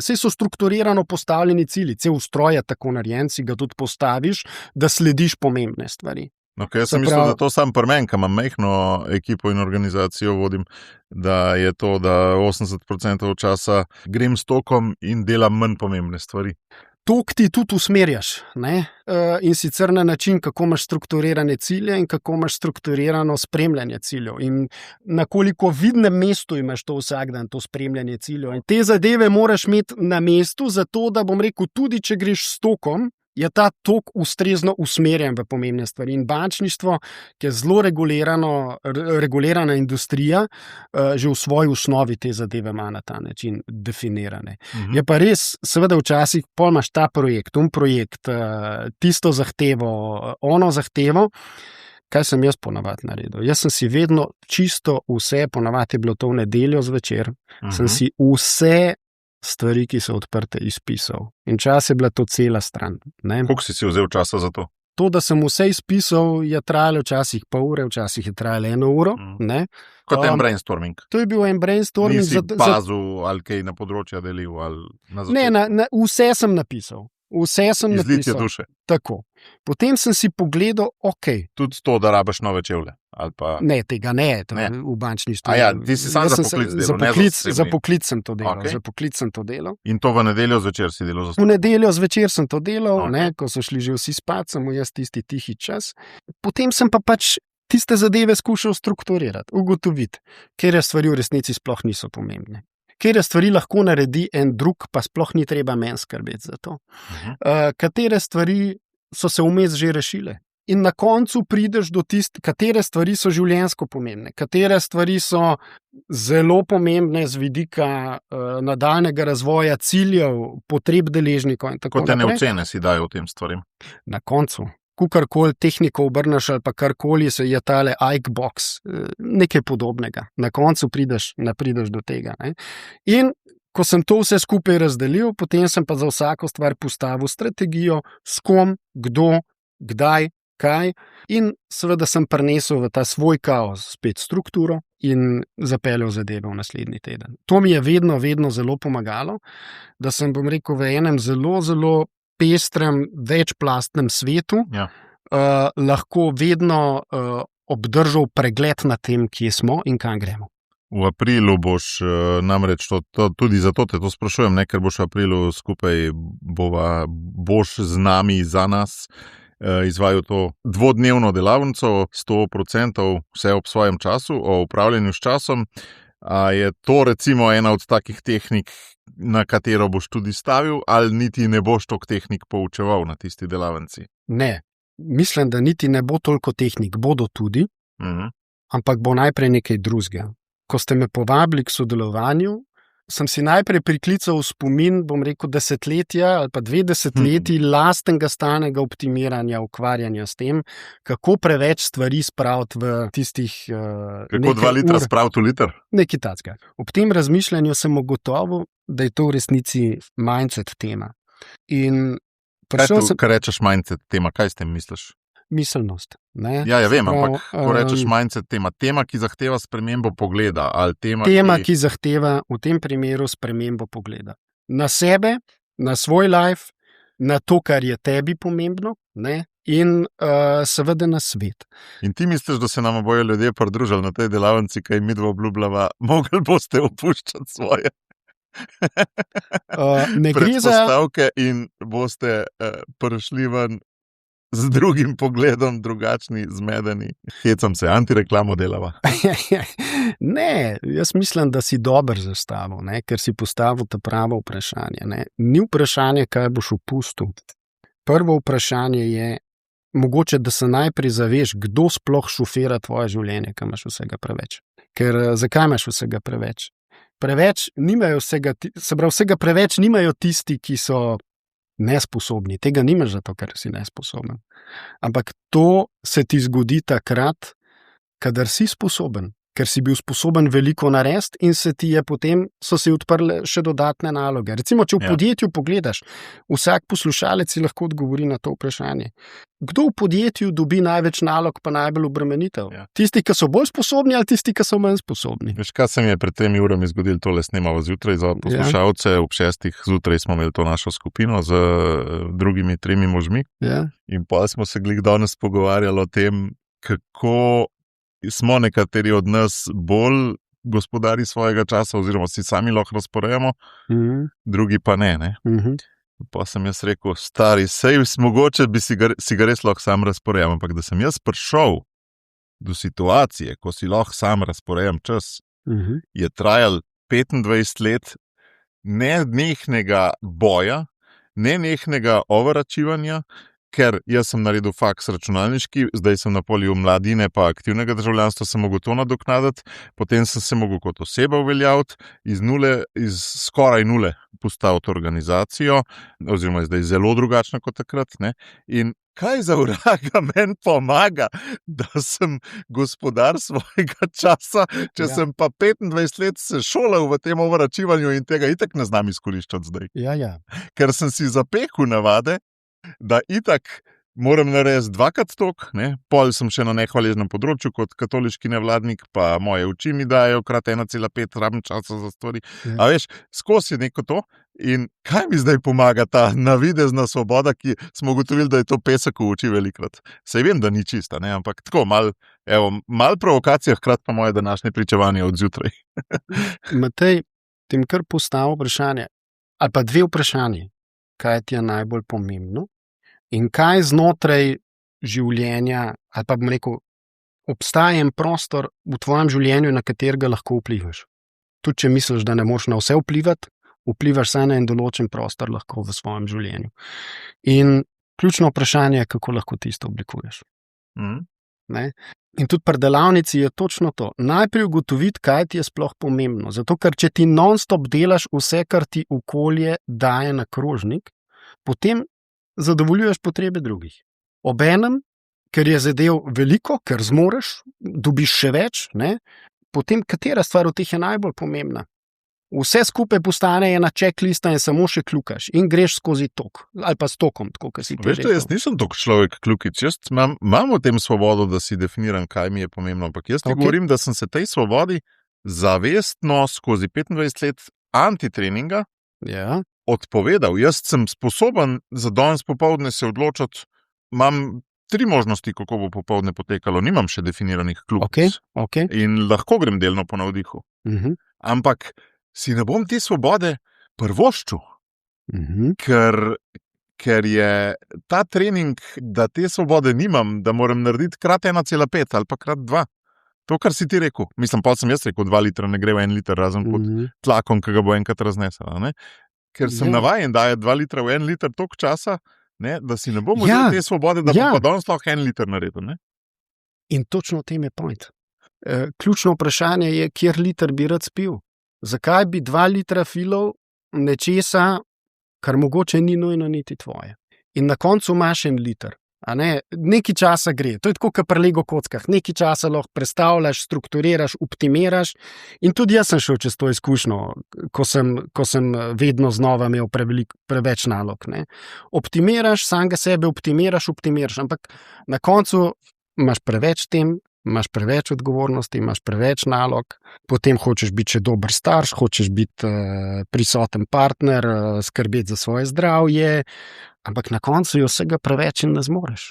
Saj so strukturirano postavljeni cilji, cel ustroj je tako narejen, si ga tudi postaviš, da slediš pomembne stvari. Jaz sem mislil, da to sam pri meni, ki imam majhno ekipo in organizacijo vodim, da je to, da 80% časa grem s tokom in delam manj pomembne stvari. Tok ti tudi usmerjaš, in sicer na način, kako imaš strukturirane cilje in kako imaš strukturirano spremljanje ciljev. In na koliko vidnem mestu imaš to vsak dan, to spremljanje ciljev. In te zadeve moraš imeti na mestu, zato da, bom rekel, tudi če greš s tokom, je ta tok ustrezno usmerjen v pomembne stvari. In bančništvo, ki je zelo regulirana industrija, že v svoji osnovi te zadeve ima na ta način definirane. Je pa res, seveda včasih pol imaš ta projekt, tisto zahtevo, ono zahtevo, kaj sem jaz ponavadi naredil? Jaz sem si vedno čisto vse, ponavadi je bilo to v nedeljo zvečer, sem si vse stvari, ki so odprte, izpisal. In čas je bila to cela stran. Koliko si vzel časa za to? To, da sem vse izpisal, je trajalo včasih pol ure, včasih je trajalo 1 uro. Kot en brainstorming. To je bil en brainstorming. Nisi pazil ali kaj na področja delil? Vse sem napisal. Izlitje duše. Tako. Potem sem si pogledal, Tudi to, da rabiš nove čevlje? Pa... Ne, tega ne, v bančništvu. Ti si sam za poklic delal? Za poklic sem to delal. Za poklic sem to delal. In to v nedeljo zvečer si delal? V nedeljo zvečer sem to delal, ko so šli že vsi spat, sem jaz tisti tihi čas. Potem sem pa pač tiste zadeve skušal strukturirati, ugotoviti, kere stvari v resnici sploh niso pomembne. Kere stvari lahko naredi en drug, pa sploh ni treba meni skrbeti za to. Katere stvari so se vmes že rešile. In na koncu prideš do katere stvari so življenjsko pomembne, katere stvari so zelo pomembne z vidika nadaljnega razvoja ciljev, potreb deležnikov in tako naprej. Kot ene ocene si dajo v tem stvarim? Na koncu. Kukarkoli tehniko obrneš ali pa karkoli, se je tale Ike-box, nekaj podobnega. Na koncu prideš do tega. Ne? In ko sem to vse skupaj razdelil, potem sem pa za vsako stvar postavil strategijo, s kom, kdo, kdaj, kaj. In seveda sem prinesel v ta svoj kaos spet strukturo in zapeljal zadeve v naslednji teden. To mi je vedno, vedno zelo pomagalo, da sem, bom rekel, v enem zelo, zelo pestrem, večplastnem svetu lahko vedno obdržal pregled nad tem, kje smo in kam gremo. V aprilu boš namreč, tudi zato te to sprašujem, ker boš v aprilu skupaj boš z nami za nas izvajal to dvodnevno delavnico, 100% vse ob svojem času, o upravljanju s časom. A je to recimo ena od takih tehnik, na katero boš tudi stavil, ali niti ne boš toliko tehnik poučeval na tisti delavnici? Ne, mislim, da niti ne bo toliko tehnik, bodo tudi, ampak bo najprej nekaj drugega. Ko ste me povabili k sodelovanju, sem si najprej priklical v spomin, bom rekel, desetletja ali pa 2 desetletji lastnega stalnega optimiranja, ukvarjanja s tem, kako preveč stvari spraviti v tistih Kako 2 litra spraviti v liter? Nekaj takega. Ob tem razmišljanju sem ugotovil, da je to v resnici mindset tema. In Kaj rečeš mindset tema? Kaj s tem misliš? Miselnost. Ne? Ja, vem, ampak ko rečeš mindset tema, ki zahteva spremembo pogleda, ali tema, ki zahteva v tem primeru spremembo pogleda. Na sebe, na svoj life, na to, kar je tebi pomembno, ne? In seveda na svet. In ti misliš, da se nam bojo ljudje pridružili na tej delavnici, kaj midva obljubljava, mogli boste opuščati svoje predpostavke in boste prišli ven z drugim pogledom, drugačni, zmedeni. Hecam se, antireklamo delava. Ne, jaz mislim, da si dober zastavil, ne? Ker si postavil ta pravo vprašanje. Ne? Ni vprašanje, kaj boš opustil. Prvo vprašanje je, mogoče, da se najprej zaveš, kdo sploh šofira tvoje življenje, kaj imaš vsega preveč. Ker zakaj imaš vsega preveč? Preveč nimajo vsega preveč nimajo tisti, ki so nesposobni. Tega nimaš zato, ker si nesposoben. Ampak to se ti zgodi takrat, kadar si sposoben, ker si bil sposoben veliko narediti in so se odprle še dodatne naloge. Recimo, če v podjetju pogledaš, vsak poslušalec si lahko odgovori na to vprašanje. Kdo v podjetju dobi največ nalog, pa najbolj obremenitev? Tisti, ki so bolj sposobni ali tisti, ki so manj sposobni? Veš, kaj se mi je pred 3 urami zgodilo, tole snemamo zjutraj za poslušalce, ob 6 zjutraj smo imeli to našo skupino z drugimi 3 možmi. In pa smo se glih danes pogovarjali o tem, kako smo nekateri od nas bolj gospodari svojega časa, oziroma si sami lahko razporejamo, drugi pa ne. Pa sem jaz rekel, stari, sej mogoče bi si ga res lahko sam razporejam, ampak da sem jaz prišel do situacije, ko si lahko sam razporejam čas, je trajal 25 let nenehnega boja, nenehnega overačivanja, ker jaz sem naredil faks računalniški, zdaj sem na polju mladine pa aktivnega državljanstva, sem mogel to nadoknaditi, potem sem se mogel kot oseba uveljaviti, iz skoraj nule postaviti organizacijo, oziroma je zdaj zelo drugačna kot takrat, ne? In kaj za vraga meni pomaga, da sem gospodar svojega časa, če sem pa 25 let se šolal v tem ovračivanju in tega itak ne znam izkoriščati zdaj. Ja. Ker sem si zapekel navade, da itak moram narediti dvakrat toliko, pol sem še na nehvaležnem področju kot katoliški nevladnik, pa moje oči mi dajo krat 1,5 rabim časa za stvari. A veš, skozi neko to. In kaj mi zdaj pomaga ta navidezna svoboda, ki smo ugotovili, da je to pesek v oči velikrat. Sej vem, da ni čista, ampak tako mal provokacija, hkrati pa moje današnje pričevanje od zjutraj. Matej, ti mi kar postavil vprašanje, ali pa dve vprašanje, kaj ti je najbolj pomembno in kaj znotraj življenja, ali pa bom rekel, obstaja en prostor v tvojem življenju, na katerega lahko vplivaš. Tudi če misliš, da ne moreš na vse vplivati, vplivaš samo na en določen prostor lahko v svojem življenju. In ključno vprašanje je, kako lahko tisto oblikuješ. In tudi pri delavnici je točno to. Najprej ugotoviti, kaj ti je sploh pomembno. Zato, ker če ti non-stop delaš vse, kar ti okolje daje na krožnik, potem zadovoljuješ potrebe drugih. Obenem, ker je zadev veliko, ker zmoreš, dobiš še več, potem katera stvar od teh je najbolj pomembna? Vse skupaj postane ena checklista in samo še kljukaš in greš skozi tok. Ali pa s tokom, tako kot si ti rekel. Veš, jaz nisem tok človek kljukič. Jaz imam v tem svobodo, da si definiram, kaj mi je pomembno. Ampak jaz ti govorim, da sem se tej svobodi zavestno skozi 25 let antitreninga odpovedal. Jaz sem sposoben za danes popoldne se odločiti. Imam 3 možnosti, kako bo popoldne potekalo. Nimam še definiranih kljukic. In lahko grem delno po navdihu. Ampak si ne bom te svobode prvoščil, ker je ta trening, da te svobode nimam, da moram narediti krat 1,5 ali pa krat 2. To, kar si ti rekel. Mislim, pa sem jaz rekel, 2 litra ne gre v 1 liter, razen pod tlakom, ki ga bo enkrat raznesel. Ker sem navajen, da je 2 litra v 1 liter toliko časa, da si ne bom vzel te svobode, da bom pa danes lahko 1 liter naredil. In točno v tem je point. Ključno vprašanje je, kjer liter bi rad spil. Zakaj bi 2 litra filov nečesa, kar mogoče ni nujno niti tvoje. In na koncu imaš 1 liter. Nekaj časa gre. To je tako, kot pri Lego kockah. Nekaj časa lahko prestavljaš, strukturiraš, optimiraš. In tudi jaz sem šel čez to izkušnjo, ko sem vedno znova imel preveč nalog. Optimiraš, samega sebe optimiraš. Ampak na koncu imaš preveč tem, imaš preveč odgovornosti, imaš preveč nalog, potem hočeš biti še dober starš, hočeš biti prisoten partner, skrbeti za svoje zdravje, ampak na koncu je vsega preveč in ne zmoreš.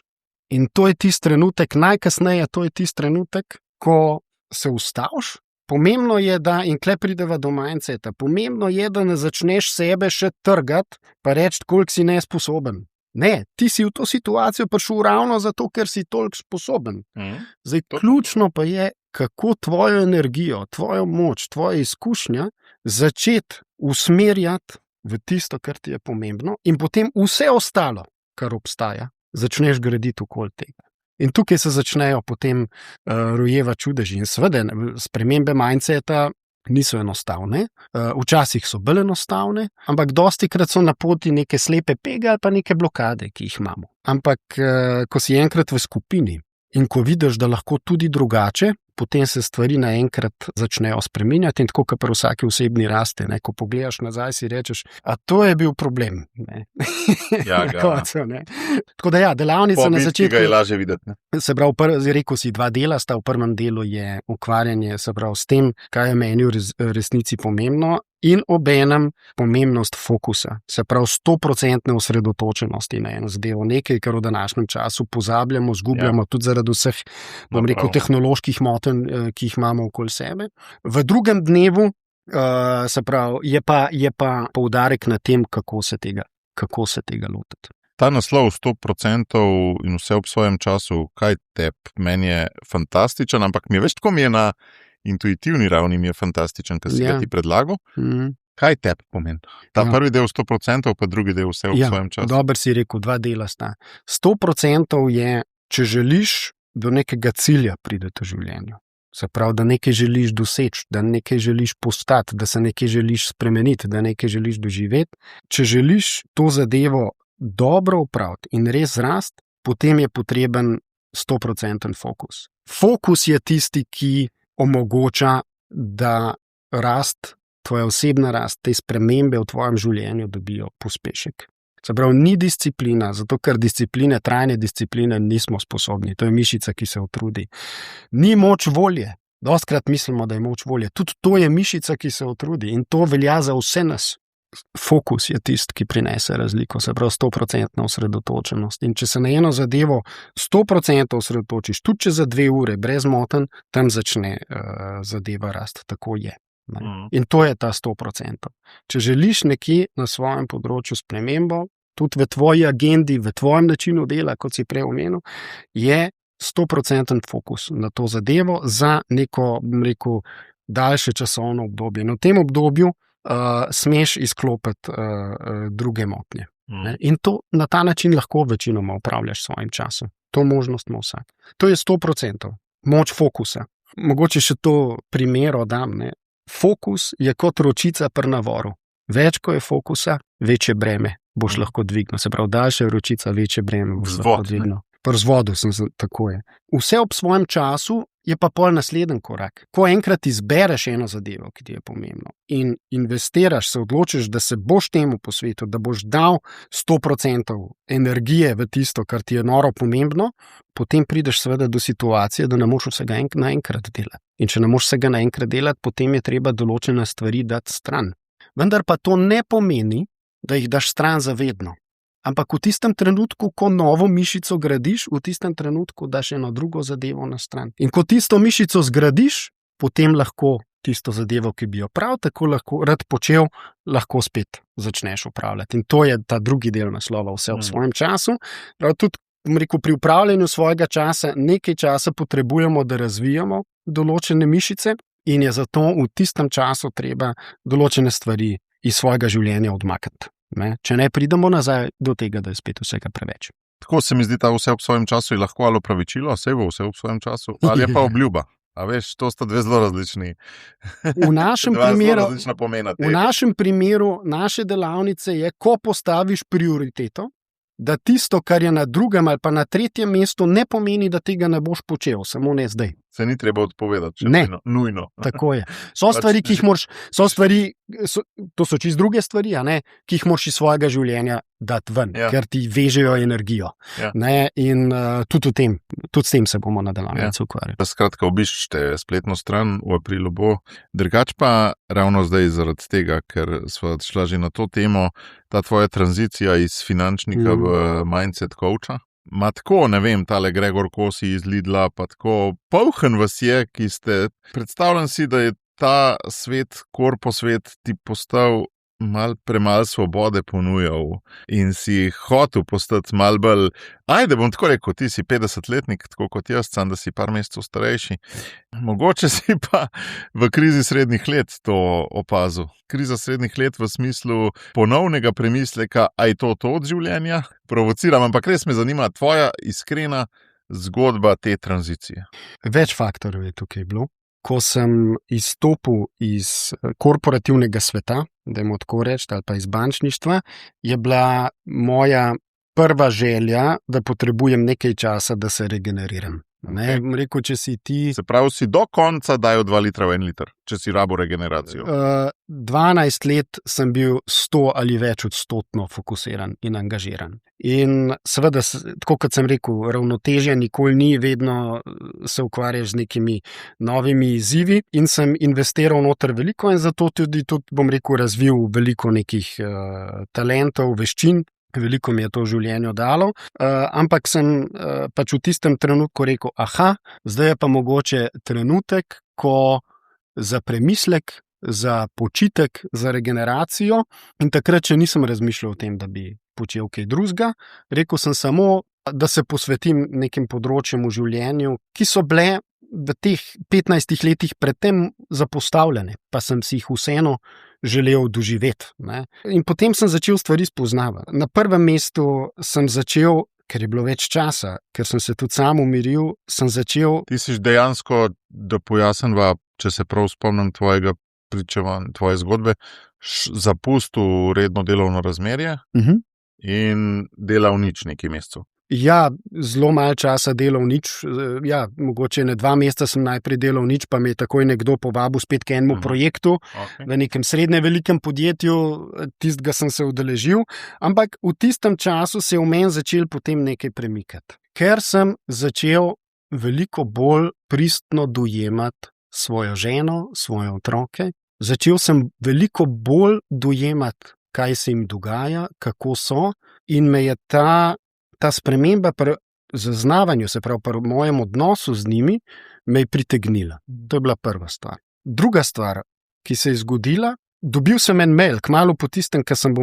In to je tisti trenutek, najkasneje to je tisti trenutek, ko se ustaviš. Pomembno je, da, in kle prideva do mindseta, pomembno je, da ne začneš sebe še trgati, pa reči, koliko si nesposoben. Ne, ti si v to situacijo prišel ravno zato, ker si toliko sposoben. Zdaj, ključno pa je, kako tvojo energijo, tvojo moč, tvoje izkušnja začeti usmerjati v tisto, kar ti je pomembno, in potem vse ostalo, kar obstaja, začneš graditi okoli tega. In tukaj se začnejo potem rojevati čudeži. In seveda, spremembe mindseta niso enostavne, včasih so bolj enostavne, ampak dostikrat so na poti neke slepe pege ali pa neke blokade, ki jih imamo. Ampak, ko si enkrat v skupini in ko vidiš, da lahko tudi drugače, potem se stvari naenkrat začnejo spreminjati in tako, kot pri vsaki osebni rasti, ko pogledaš nazaj, si rečeš, a to je bil problem. Tako da delavnica na začetku. Ki ga je lažje videti. Se pravi, rekel si 2 dela, sta v prvem delu je ukvarjanje, se pravi, s tem, kaj je meni v resnici pomembno, in obenem pomembnost fokusa, se pravi 100% osredotočenosti na eno zadevo, nekaj, kar v današnjem času pozabljamo, zgubljamo tudi zaradi vseh, tehnoloških motenj, ki jih imamo okoli sebe. V drugem dnevu, se pravi, je pa poudarek na tem, kako se tega lotiti. Ta naslov 100% in vse ob svojem času, kaj meni je fantastičen, ampak mi je več, tako mi je na intuitivni ravni mi je fantastičen, kar si ga ti predlagal. Kaj tebi pomeni? Ta prvi del 100%, pa drugi del vse v svojem času. Dobro si rekel, 2 dela sta. 100% je, če želiš do nekega cilja prideti v življenju. Se pravi, da nekaj želiš doseči, da nekaj želiš postati, da se nekaj želiš spremeniti, da nekaj želiš doživeti. Če želiš to zadevo dobro upraviti in res zrasti, potem je potreben 100% fokus. Fokus je tisti, ki omogoča, da tvoja osebna rast, te spremembe v tvojem življenju dobijo pospešek. Se pravi, ni disciplina, zato ker trajne discipline nismo sposobni. To je mišica, ki se utrudi. Ni moč volje. Dostikrat mislimo, da je moč volje. Tudi to je mišica, ki se utrudi in to velja za vse nas. Fokus je tisti, ki prinese razliko, se pravi 100% osredotočenost. In če se na eno zadevo 100% osredotočiš, tudi če za 2 ure, brez motenj, tam začne zadeva rasti. Tako je. In to je ta 100%. Če želiš nekje na svojem področju spremembo, tudi v tvoji agendi, v tvojem načinu dela, kot si prej omenil, je 100% fokus na to zadevo za neko, daljše časovno obdobje. In v tem obdobju smeš izklopiti druge motnje. In to na ta način lahko večinoma upravljaš s svojim časom. To možnost ima vsak. To je 100%. Moč fokusa. Mogoče še to primero dam. Fokus je kot ročica pri navoru. Več, ko je fokusa, večje breme boš lahko dvignil. Se pravi, daljša ročica, večje breme boš lahko dvignil. Pri vzvodu tako je. Vse ob svojem času je pa pol naslednji korak. Ko enkrat izbereš eno zadevo, ki ti je pomembno, in investiraš, se odločiš, da se boš temu posvetil, da boš dal 100% energije v tisto, kar ti je noro pomembno, potem prideš seveda do situacije, da ne moš vsega naenkrat delati. In če ne moš vsega naenkrat delati, potem je treba določene stvari dati stran. Vendar pa to ne pomeni, da jih daš stran zavedno. Ampak v tistem trenutku, ko novo mišico gradiš, v tistem trenutku daš eno drugo zadevo na stran. In ko tisto mišico zgradiš, potem lahko tisto zadevo, ki bi jo prav tako rad počel, lahko spet začneš upravljati. In to je ta drugi del naslova, vse v svojem času. Prav tudi, pri upravljanju svojega časa nekaj časa potrebujemo, da razvijamo določene mišice in je zato v tistem času treba določene stvari iz svojega življenja odmakniti. Če ne pridemo nazaj do tega, da je spet vsega preveč. Tako se mi zdi, da vse ob svojem času je lahko ali opravičilo, vse ob svojem času, ali je pa obljuba. A veš, to sta dve zelo različni. V našem primeru naše delavnice je, ko postaviš prioriteto, da tisto, kar je na drugem ali pa na tretjem mestu, ne pomeni, da tega ne boš počel, samo ne zdaj. Se ni treba odpovedati, če ne. Nujno. Tako je. So stvari, ki jih moraš, to so čisto druge stvari, ki jih moraš iz svojega življenja dati ven, ker ti vežejo energijo. In tudi s tem se bomo na delavnici ukvarjali. Skratka, obiščite spletno stran, v aprilu bo. Drugač pa ravno zdaj zaradi tega, ker sva šla že na to temo, ta tvoja tranzicija iz finančnika v mindset coacha. Ma tako, ne vem, tale Gregor Kosi iz Lidla, pa tako polhen vas je, ki ste, predstavljam si, da je ta svet, korposvet ti postal premalo svobode ponujal in si hotel postati malo bolj, bom tako rekel, ti si 50-letnik, tako kot jaz, sam da si par mesecev starejši. Mogoče si pa v krizi srednjih let to opazil. Kriza srednjih let v smislu ponovnega premisleka, je to od življenja? Provociram, ampak res me zanima tvoja iskrena zgodba te tranzicije. Več faktorjev je tukaj bilo. Ko sem izstopil iz korporativnega sveta, dajmo tako reči, ali pa iz bančništva, je bila moja prva želja, da potrebujem nekaj časa, da se regeneriram. Rekel, če si ti... Se pravi, si do konca dajo 2 litra v 1 liter, če si rabo regeneracijo. 12 let sem bil 100 ali več odstotno fokusiran in angažiran. In seveda, tako kot sem rekel, ravnotežja nikoli ni, vedno se ukvarjaš z nekimi novimi izzivi in sem investiral noter veliko in zato tudi bom rekel, razvil veliko nekih talentov, veščin. Veliko mi je to v življenju dalo, ampak sem pač v tistem trenutku rekel, zdaj je pa mogoče trenutek, ko za premislek, za počitek, za regeneracijo in takrat še nisem razmišljal o tem, da bi počel kaj drugega. Rekel sem samo, da se posvetim nekim področjem v življenju, ki so bile v teh 15 letih predtem zapostavljene, pa sem si jih vseeno želel doživeti. In potem sem začel stvari spoznavati. Na prvem mestu sem začel, ker je bilo več časa, ker sem se tudi sam umiril, sem začel... Ti si dejansko, da pojasnva, če se prav spomnim tvojega pričevanja, tvoje zgodbe, zapustil redno delovno razmerje in delal nič nekaj mesecev. Ja, zelo malo časa delal nič. Ja, mogoče 2 meseca sem najprej delal nič, pa me je takoj nekdo povabil spet k enemu projektu v nekem srednje velikem podjetju, tistega sem se udeležil, ampak v tistem času se je v meni začel potem nekaj premikati. Ker sem začel veliko bolj pristno dojemati svojo ženo, svoje otroke, začel sem veliko bolj dojemati, kaj se jim dogaja, kako so, in me je ta sprememba pri zaznavanju, se pravi pri mojem odnosu z njimi, me je pritegnila. To je bila prva stvar. Druga stvar, ki se je zgodila, dobil sem en mail, kmalu po tistem, ko sem,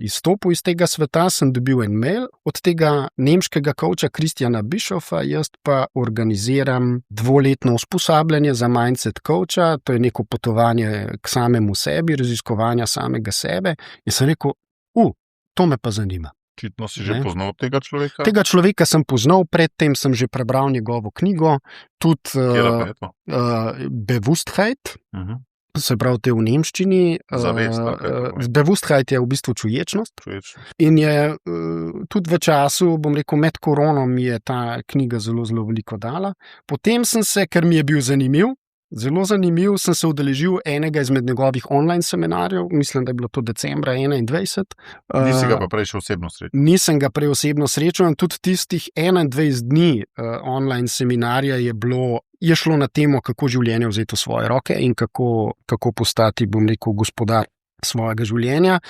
izstopil iz tega sveta, sem dobil en mail od tega nemškega coacha Christiana Bischofa, jaz pa organiziram 2-letno usposabljanje za mindset coacha, to je neko potovanje k samemu sebi, raziskovanja samega sebe, in sem rekel, to me pa zanima. Očitno si že poznal tega človeka? Tega človeka sem poznal, predtem sem že prebral njegovo knjigo, tudi Bewusstheit, se pravi te v nemščini. Bewusstheit je v bistvu čuječnost. In je tudi v času, med korono mi je ta knjiga zelo, zelo veliko dala. Potem sem se, ker mi je bil zelo zanimiv, sem se udeležil enega izmed njegovih online seminarjev, mislim, da je bilo to decembra 2021. Nisi ga pa prej še osebno srečal? Nisem ga prej osebno srečal in tudi tistih 21 dni online seminarja je šlo na temo, kako življenje vzeti v svoje roke in kako postati, gospodar svojega življenja.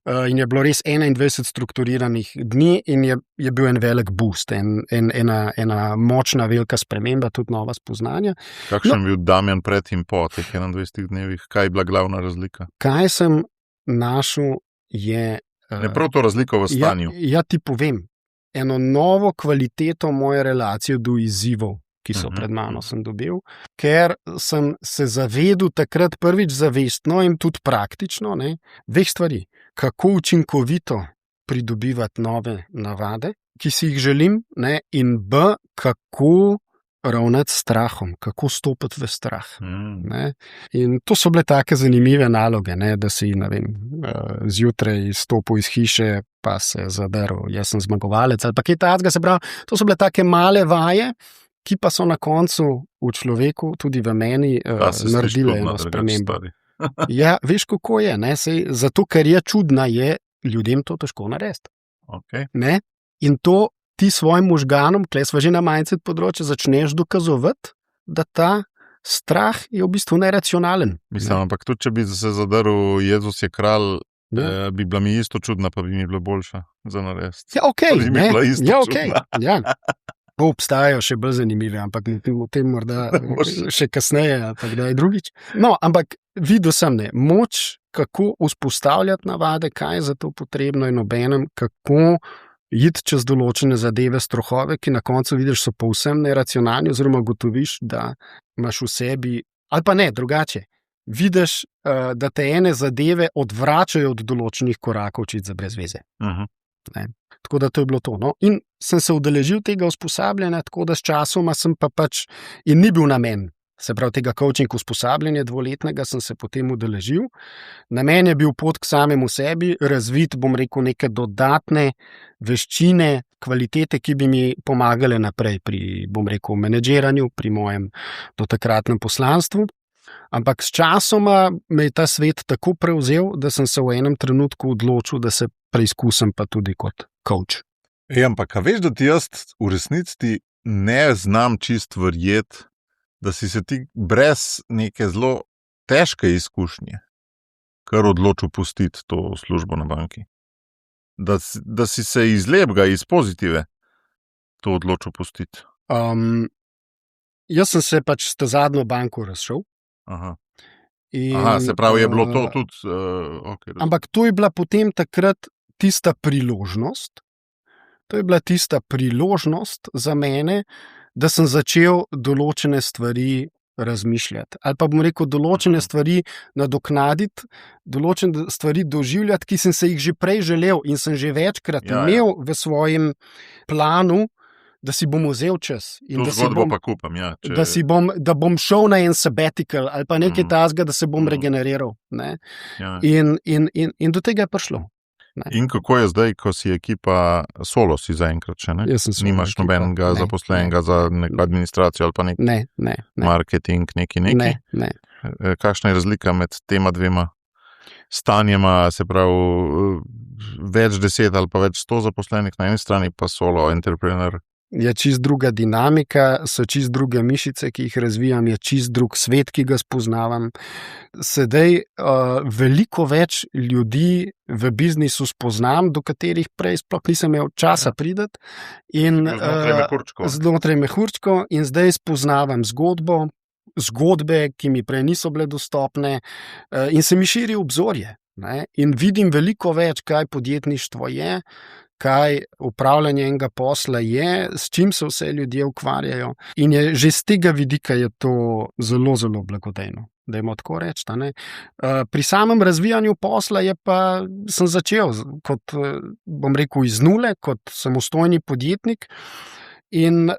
In je bilo res 21 strukturiranih dni in je bil en velik boost, ena močna, velika sprememba, tudi nova spoznanja. Kakšen je bil Damjan pred in po teh 21 dnevih? Kaj je bila glavna razlika? Kaj sem našel je... Ne prav to razliko v stanju. Ja, ti povem. Eno novo kvaliteto moje relacije do izzivov, ki so pred mano, sem dobil, ker sem se zavedel takrat prvič zavestno in tudi praktično, dveh stvari. Kako učinkovito pridobivati nove navade, ki si jih želim, in kako ravnati s strahom, kako stopiti v strah. In to so bile take zanimive naloge, da si, zjutraj stopil iz hiše, pa se zadaril, jaz sem zmagovalec, ali pa kaj takega, se pravi, to so bile take male vaje, ki pa so na koncu v človeku, tudi v meni, naredile eno spremembo. Ja, veš, kako je, zato, ker je čudna, je ljudem to težko narediti. Okay. In to ti svojim možganom, kle sva že na mindset področju, začneš dokazovati, da ta strah je v bistvu neracionalen. Mislim, ampak tudi, če bi se zadaril Jezus je kralj, bi bila mi isto čudna, pa bi mi bila boljša za narediti. Ja, okej, bi mi bila isto čudna. Ja. Obstajajo še bolj zanimive, ampak o tem morda še kasneje, pa kdaj drugič. No, ampak videl sem moč, kako vzpostavljati navade, kaj je za to potrebno in obenem, kako iti čez določene zadeve, strahove, ki na koncu vidiš, so povsem neracionalni, oziroma gotoviš, da imaš v sebi, ali pa ne, drugače, vidiš, da te ene zadeve odvračajo od določenih korakov, čisto brez veze. Tako da to je bilo to. In sem se udeležil tega usposabljanja, tako da s časoma sem pa in ni bil namen, se pravi tega coaching usposabljanja 2-letnega, sem se potem udeležil. Namen je bil pot k samemu sebi, razvit, neke dodatne veščine, kvalitete, ki bi mi pomagale naprej pri, menedžiranju, pri mojem dotakratnem poslanstvu. Ampak s časoma me je ta svet tako prevzel, da sem se v enem trenutku odločil, da se preizkusim pa tudi kot coach. Ampak, a veš, da ti jaz v resnici ne znam čist verjeti, da si se ti brez neke zelo težke izkušnje kar odločil pustiti to službo na banki? Da si se iz lepega, iz pozitive to odločil pustiti? Jaz sem se s to zadnjo banko razšel. Se pravi, je bilo to tudi... Okay, ampak to je bila potem takrat tista priložnost. To je bila tista priložnost za mene, da sem začel določene stvari razmišljati. Ali pa določene stvari nadoknaditi, določene stvari doživljati, ki sem se jih že prej želel in sem že večkrat imel v svojem planu, da si bom vzel čas. In to zgodbo pa kupam, ja. Da bom šel na en sabbatical ali pa nekaj takega, da se bom regeneriral. In do tega je prišlo. Ne. In kako je zdaj, ko si ekipa solo, si zaenkrat še, ne? Jaz sem solo Nimaš ekipa. nobenega Ne, zaposlenega za neko administracijo ali pa nek Ne. marketing, neki? Ne. Kakšna je razlika med tema dvema stanjema, se pravi, več 10 ali pa več 100 zaposlenih na eni strani, pa solo entrepreneur? Je čist druga dinamika, so čist druge mišice, ki jih razvijam, je čist drug svet, ki ga spoznavam. Sedaj veliko več ljudi v biznisu spoznam, do katerih prej sploh nisem imel časa priti. Znotraj mehurčko in zdaj spoznavam zgodbe, ki mi prej niso bile dostopne, in se mi širi obzorje. Ne? In vidim veliko več, kaj podjetništvo je, kaj upravljanje enega posla je, s čim se vse ljudje ukvarjajo. In je že z tega vidika je to zelo, zelo blagodejno, dajmo tako reči. Pri samem razvijanju posla sem začel kot, bom rekel, iz nule, kot samostojni podjetnik in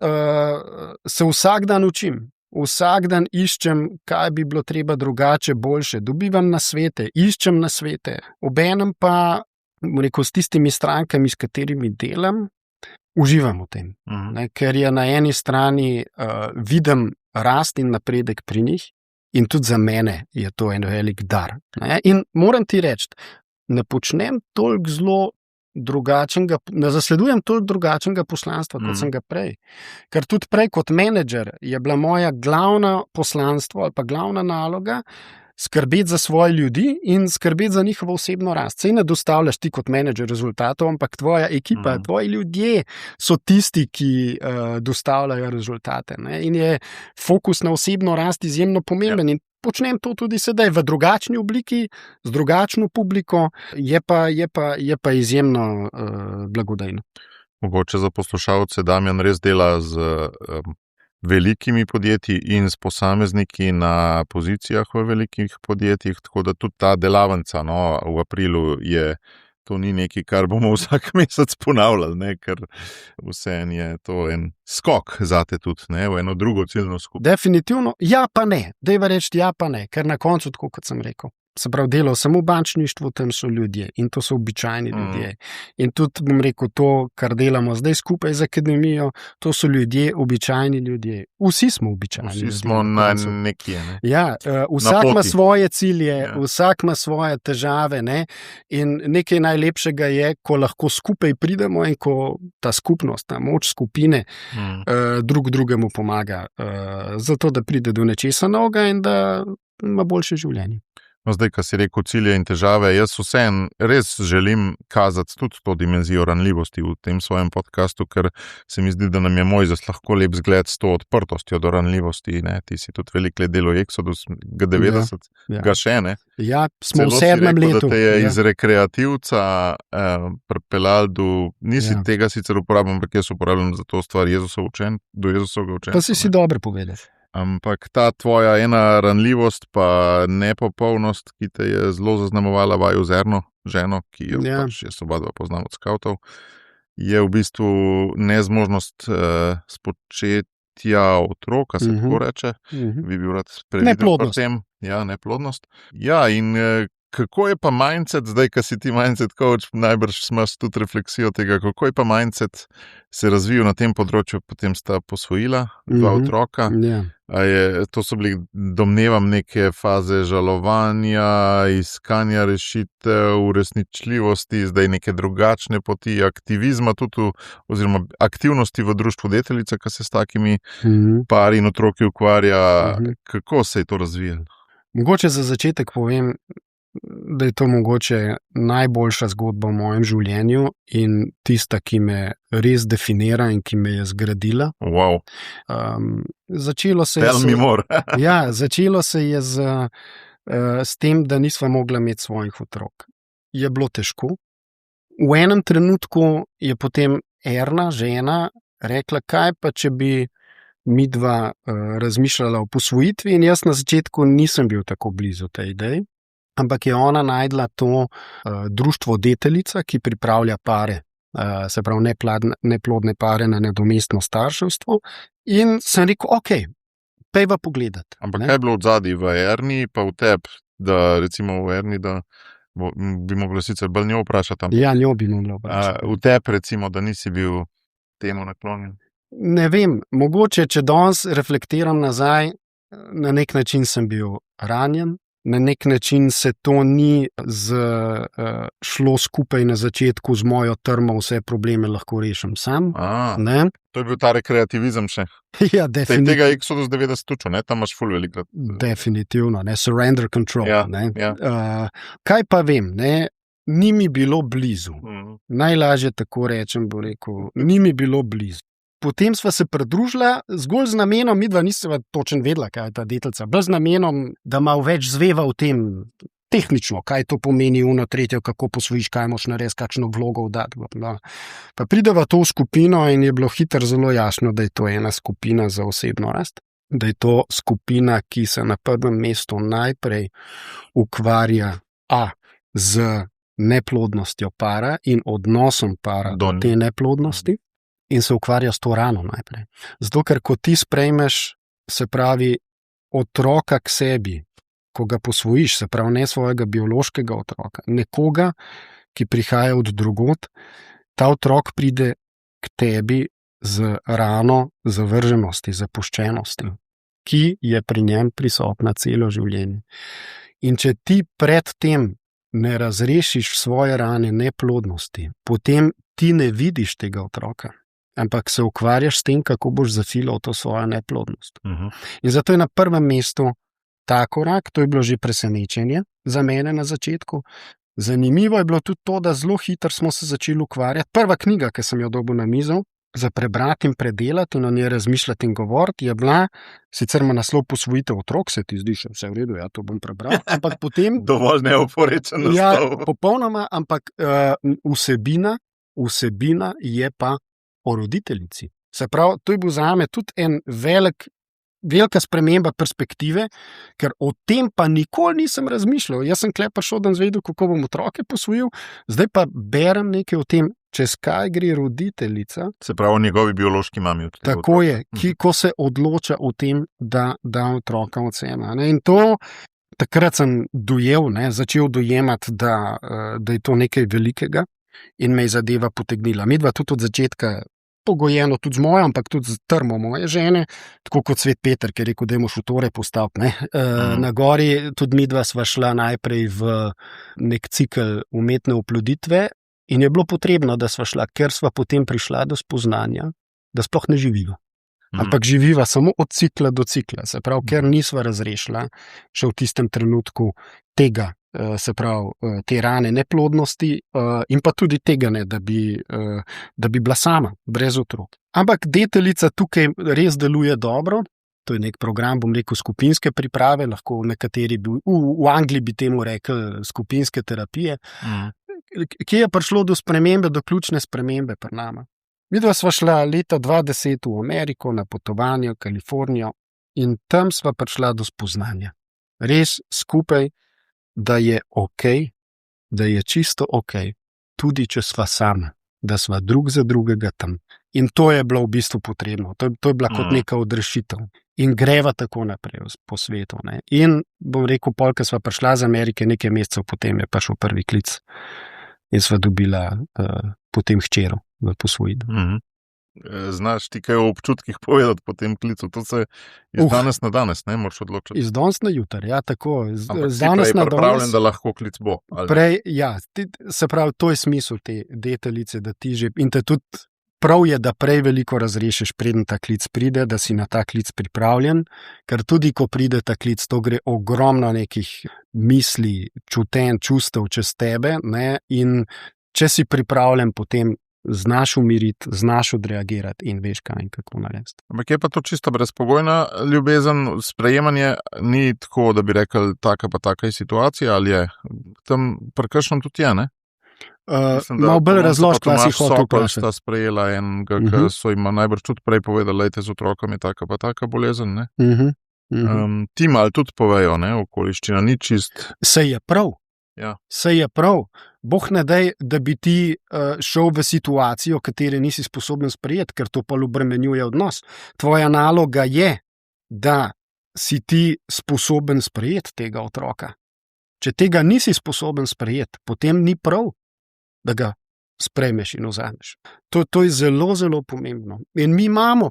se vsak dan učim. Vsak dan iščem, kaj bi bilo treba drugače, boljše. Dobivam nasvete, iščem nasvete. Obenem pa, rekel, s tistimi strankami, s katerimi delam, uživam v tem. Ker je na eni strani vidim rast in napredek pri njih in tudi za mene je to en velik dar. In moram ti reči, ne počnem toliko zelo drugačnega, ne zasledujem toliko drugačnega poslanstva, kot sem ga prej. Ker tudi prej kot menedžer je bila moja glavna poslanstvo ali pa glavna naloga skrbeti za svoje ljudi in skrbeti za njihovo osebno rast. Saj ne dostavljaš ti kot menedžer rezultatov, ampak tvoja ekipa, tvoji ljudje so tisti, ki dostavljajo rezultate. Ne? In je fokus na osebno rast izjemno pomemben. In počnem to tudi sedaj v drugačni obliki, z drugačno publiko, je pa izjemno blagodejno. Mogoče za poslušalce Damjan res dela z velikimi podjetji in s posamezniki na pozicijah v velikih podjetjih, tako da tudi ta delavnica v aprilu to ni nekaj, kar bomo vsak mesec ponavljali, ne? Ker vseeno je to en skok zate tudi, ne? V eno drugo ciljno skupino. Definitivno, ja pa ne, dajva reči ja pa ne, ker na koncu, tako kot sem rekel, se pravi, delal samo v bančništvu, tam so ljudje in to so običajni ljudje. In tudi, bom rekel, to, kar delamo zdaj skupaj z akademijo, to so ljudje, običajni ljudje. Vsi smo običajni ljudje. Vsi smo na nekje, ne? Ja, vsak ima svoje cilje, vsak ima svoje težave, ne? In nekaj najlepšega je, ko lahko skupaj pridemo in ko ta skupnost, ta moč skupine drug drugemu pomaga, zato da pride do nečesa novega in da ima boljše življenje. No, zdaj, ko si rekel cilje in težave, jaz vseeno res želim kazati tudi to dimenzijo ranljivosti v tem svojem podcastu, ker se mi zdi, da nam je Mojzes lahko lep zgled s to odprtostjo do ranljivosti. Ne? Ti si tudi veliko let delal Exodus, G90, ga še ne. Ja, smo v 7. letu. Da te je iz rekreativca pripeljal nisi tega sicer uporabljal, ampak jaz uporabljam za to stvar do Jezusovega učenja. Pa si dobro povedal. Ampak ta tvoja ena ranljivost pa nepopolnost, ki te je zelo zaznamovala vaju z Erno, ženo, ki jo pač jaz obadva poznam od skavtov, je v bistvu nezmožnost spočetja otroka, se tako reče. Bi bil rad previden pri tem. Ja, neplodnost. Ja, in kako je pa mindset, zdaj, ko si ti mindset coach, najbrž imaš tudi refleksijo tega, kako je pa mindset se razvijal na tem področju, potem sta posvojila 2 otroka. To so bili, domnevam, neke faze žalovanja, iskanja rešitev, uresničljivosti, zdaj neke drugačne poti, aktivizma tudi, oziroma aktivnosti v društvu Deteljica, ki se s takimi pari in otroki ukvarja. Kako se je to razvijalo? Mogoče za začetek povem, da je to mogoče najboljša zgodba v mojem življenju in tista, ki me res definira in ki me je zgradila. Wow. Začelo se je s tem, da nisva mogla imeti svojih otrok. Je bilo težko. V enem trenutku je potem Erna, žena, rekla, kaj pa, če bi midva razmišljala o posvojitvi, in jaz na začetku nisem bil tako blizu tej ideji. Ampak je ona najdla to društvo Deteljica, ki pripravlja pare, se pravi neplodne pare na nadomestno starševstvo. In sem rekel, ok, pejva pogledati. Ampak kaj je bilo odzadaj v Erni, pa v tebi, da recimo v Erni, da bi mogli sicer bolj njo vprašati. Ja, njo bi mogla vprašati. V tebi, recimo, da nisi bil temu naklonjen? Ne vem, mogoče, če danes reflektiram nazaj, na nek način sem bil ranjen, na nek način se to ni šlo skupaj na začetku z mojo trmo, vse probleme lahko rešim sam. Ne? To je bil ta rekreativizem še. Ja, definitivno. Tega Exodus 90 tučo, ne? Tam imaš ful velikrat. Definitivno, ne? Surrender control. Ja, ne? ja. Kaj pa vem, ne? Ni mi bilo blizu. Najlažje tako rečem, bo rekel, ni mi bilo blizu. Potem sva se pridružila zgolj z namenom, midva nisva točno vedela, kaj je ta deteljica, brez namenom, da malo več zveva v tem tehnično, kaj to pomeni, tretje, kako posvojiš, kaj moš narediti, kakšno vlogo vdati. Pa prideva to v skupino in je bilo hitro zelo jasno, da je to ena skupina za osebno rast, da je to skupina, ki se na prvem mestu najprej ukvarja z neplodnostjo para in odnosom para do te neplodnosti. In se ukvarja s to rano najprej. Zato, ker ko ti sprejmeš, se pravi, otroka k sebi, ko ga posvojiš, se pravi, ne svojega biološkega otroka, nekoga, ki prihaja od drugod, ta otrok pride k tebi z rano zavrženosti, zapuščenosti, ki je pri njem prisotna celo življenje. In če ti predtem ne razrešiš svoje rane neplodnosti, potem ti ne vidiš tega otroka, ampak se ukvarjaš s tem, kako boš zafilal to svojo neplodnost. In zato je na prvem mestu ta korak, to je bilo že presenečenje za mene na začetku. Zanimivo je bilo tudi to, da zelo hitro smo se začeli ukvarjati. Prva knjiga, ki sem jo dobil na mizo, za prebrati in predelati in o njej razmišljati in govoriti, je bila, sicer ima naslov Posvojitev otrok, se ti zdi še vse v redu, ja, to bom prebral, ampak potem... Dovolj neoporečen naslov. Ja, popolnoma, ampak vsebina je pa o roditeljici. Se pravi, to je bil zame tudi en velika sprememba perspektive, ker o tem pa nikoli nisem razmišljal. Jaz sem prišel, da sem zvedel, kako bom otroke posvojil, zdaj pa berem nekaj o tem, čez kaj gre roditeljica. Se pravi, o njegovi biološki mami. Tako je, ko se odloča o tem, da da otroka od sebe. In to takrat sem začel dojemati, da je to nekaj velikega. In me je zadeva potegnila. Midva tudi od začetka pogojeno, tudi z mojo, ampak tudi z trmo moje žene, tako kot Svet Peter, ki je rekel, da je moš v tore postaviti. Na gori tudi midva sva šla najprej v nek cikel umetne oploditve in je bilo potrebno, da sva šla, ker sva potem prišla do spoznanja, da sploh ne živiva. Ampak živiva samo od cikla do cikla. Se pravi, ker nisva razrešila še v tistem trenutku tega, se pravi, te rane neplodnosti in pa tudi tega ne, da bi bila sama, brez otrok. Ampak deteljica tukaj res deluje dobro, to je nek program, bom rekel, skupinske priprave, lahko nekateri v Angliji bi temu rekli skupinske terapije, kje je prišlo do spremembe, do ključne spremembe pri nama. Midva sva šla leta 2010 v Ameriko na potovanje v Kalifornijo in tam sva prišla do spoznanja. Res skupaj, da je okej, da je čisto okej, tudi če sva sama, da sva drug za drugega tam. In to je bilo v bistvu potrebno, to je bila kot neka odrešitev. In greva tako naprej po svetu. Ne. In bom rekel, ko sva prišla z Amerike, nekaj mesecev potem je prišel prvi klic in sva dobila potem hčero v posvojitev. Znaš ti kaj o občutkih povedati po tem klicu? To se iz danes na danes, ne moraš odločiti. Iz danes na jutri, ja, tako. Ampak si prej pripravljen, da lahko klic bo. Prej, ja, se pravi, to je smisel te deteljice, da ti že, in te tudi prav je, da prej veliko razrešiš, preden ta klic pride, da si na ta klic pripravljen, ker tudi, ko pride ta klic, to gre ogromno nekih misli, čutenj, čustev čez tebe, ne, in če si pripravljen, potem znaš umiriti, znaš odreagirati in veš, kaj in kako narediti. Ampak je pa to čisto brezpogojna ljubezen, sprejemanje ni tako, da bi rekel, taka pa taka je situacija, ali je tam prekršno tudi je, ne? Malo bolj razložiti, kaj si hotel vprašati. Sta sprejela enega, ki so jim najbrž tudi prej povedali, lejte z otrokom je taka pa taka bolezen, ne? Ti malo tudi povejo, ne, okoliščina, ni čist. Sej je prav. Ja. Sej je prav. Boh ne daj, da bi ti šel v situacijo, katere nisi sposoben sprejeti, ker to pa obremenjuje odnos. Tvoja naloga je, da si ti sposoben sprejeti tega otroka. Če tega nisi sposoben sprejeti, potem ni prav, da ga sprejmeš in vzameš. To je zelo, zelo pomembno. In mi imamo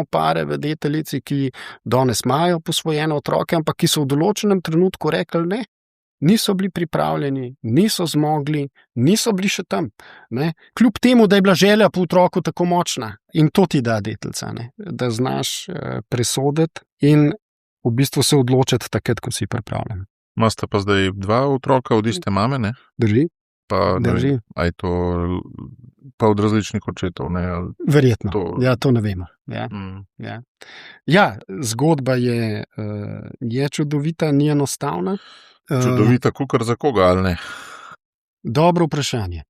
pare v deteljici, ki danes imajo posvojene otroke, ampak ki so v določenem trenutku rekli ne. Niso bili pripravljeni, niso zmogli, niso bili še tam. Ne? Kljub temu, da je bila želja po otroku tako močna. In to ti da deteljica, da znaš presoditi in v bistvu se odločiti takrat, ko si pripravljen. Imate pa zdaj 2 otroka od iste mame, ne? Drži. Pa, Drži. A je to pa od različnih očetov? Ne? Verjetno. To ne vemo. Ja, zgodba je čudovita, ni enostavna. Čudovita, kukar za koga, ali ne? Dobro vprašanje.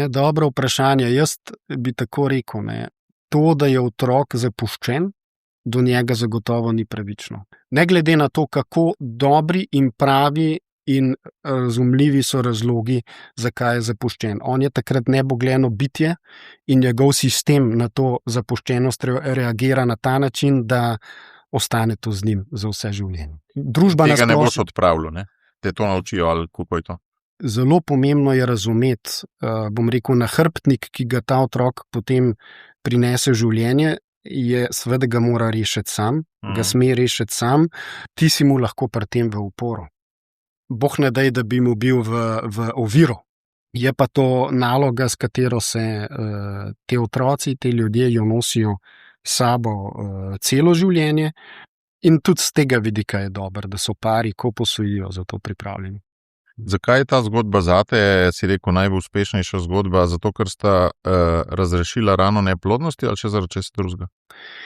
Dobro vprašanje. Jaz bi tako rekel, to, da je otrok zapuščen, do njega zagotovo ni pravično. Ne glede na to, kako dobri in pravi in razumljivi so razlogi, zakaj je zapuščen. On je takrat nebogljeno bitje in njegov sistem na to zapuščenost reagira na ta način, da ostane to z njim za vse življenje. Tega ne boš odpravljal, ne? Te to naučijo ali kako je to? Zelo pomembno je razumeti, bom rekel, nahrbtnik, ki ga ta otrok potem prinese v življenje, je seveda ga mora rešiti sam, ga sme rešiti sam, ti si mu lahko pri tem v uporo. Bog ne daj, da bi mu bil v oviro. Je pa to naloga, s katero se te otroci, te ljudje jo nosijo sabo celo življenje in tudi z tega vidika je dobro, da so pari, ko posvojijo, za to pripravljeni. Zakaj je ta zgodba zate, si rekel, najbolj uspešnejša zgodba? Zato, ker sta razrešila rano neplodnosti ali še zaradi česa drugega?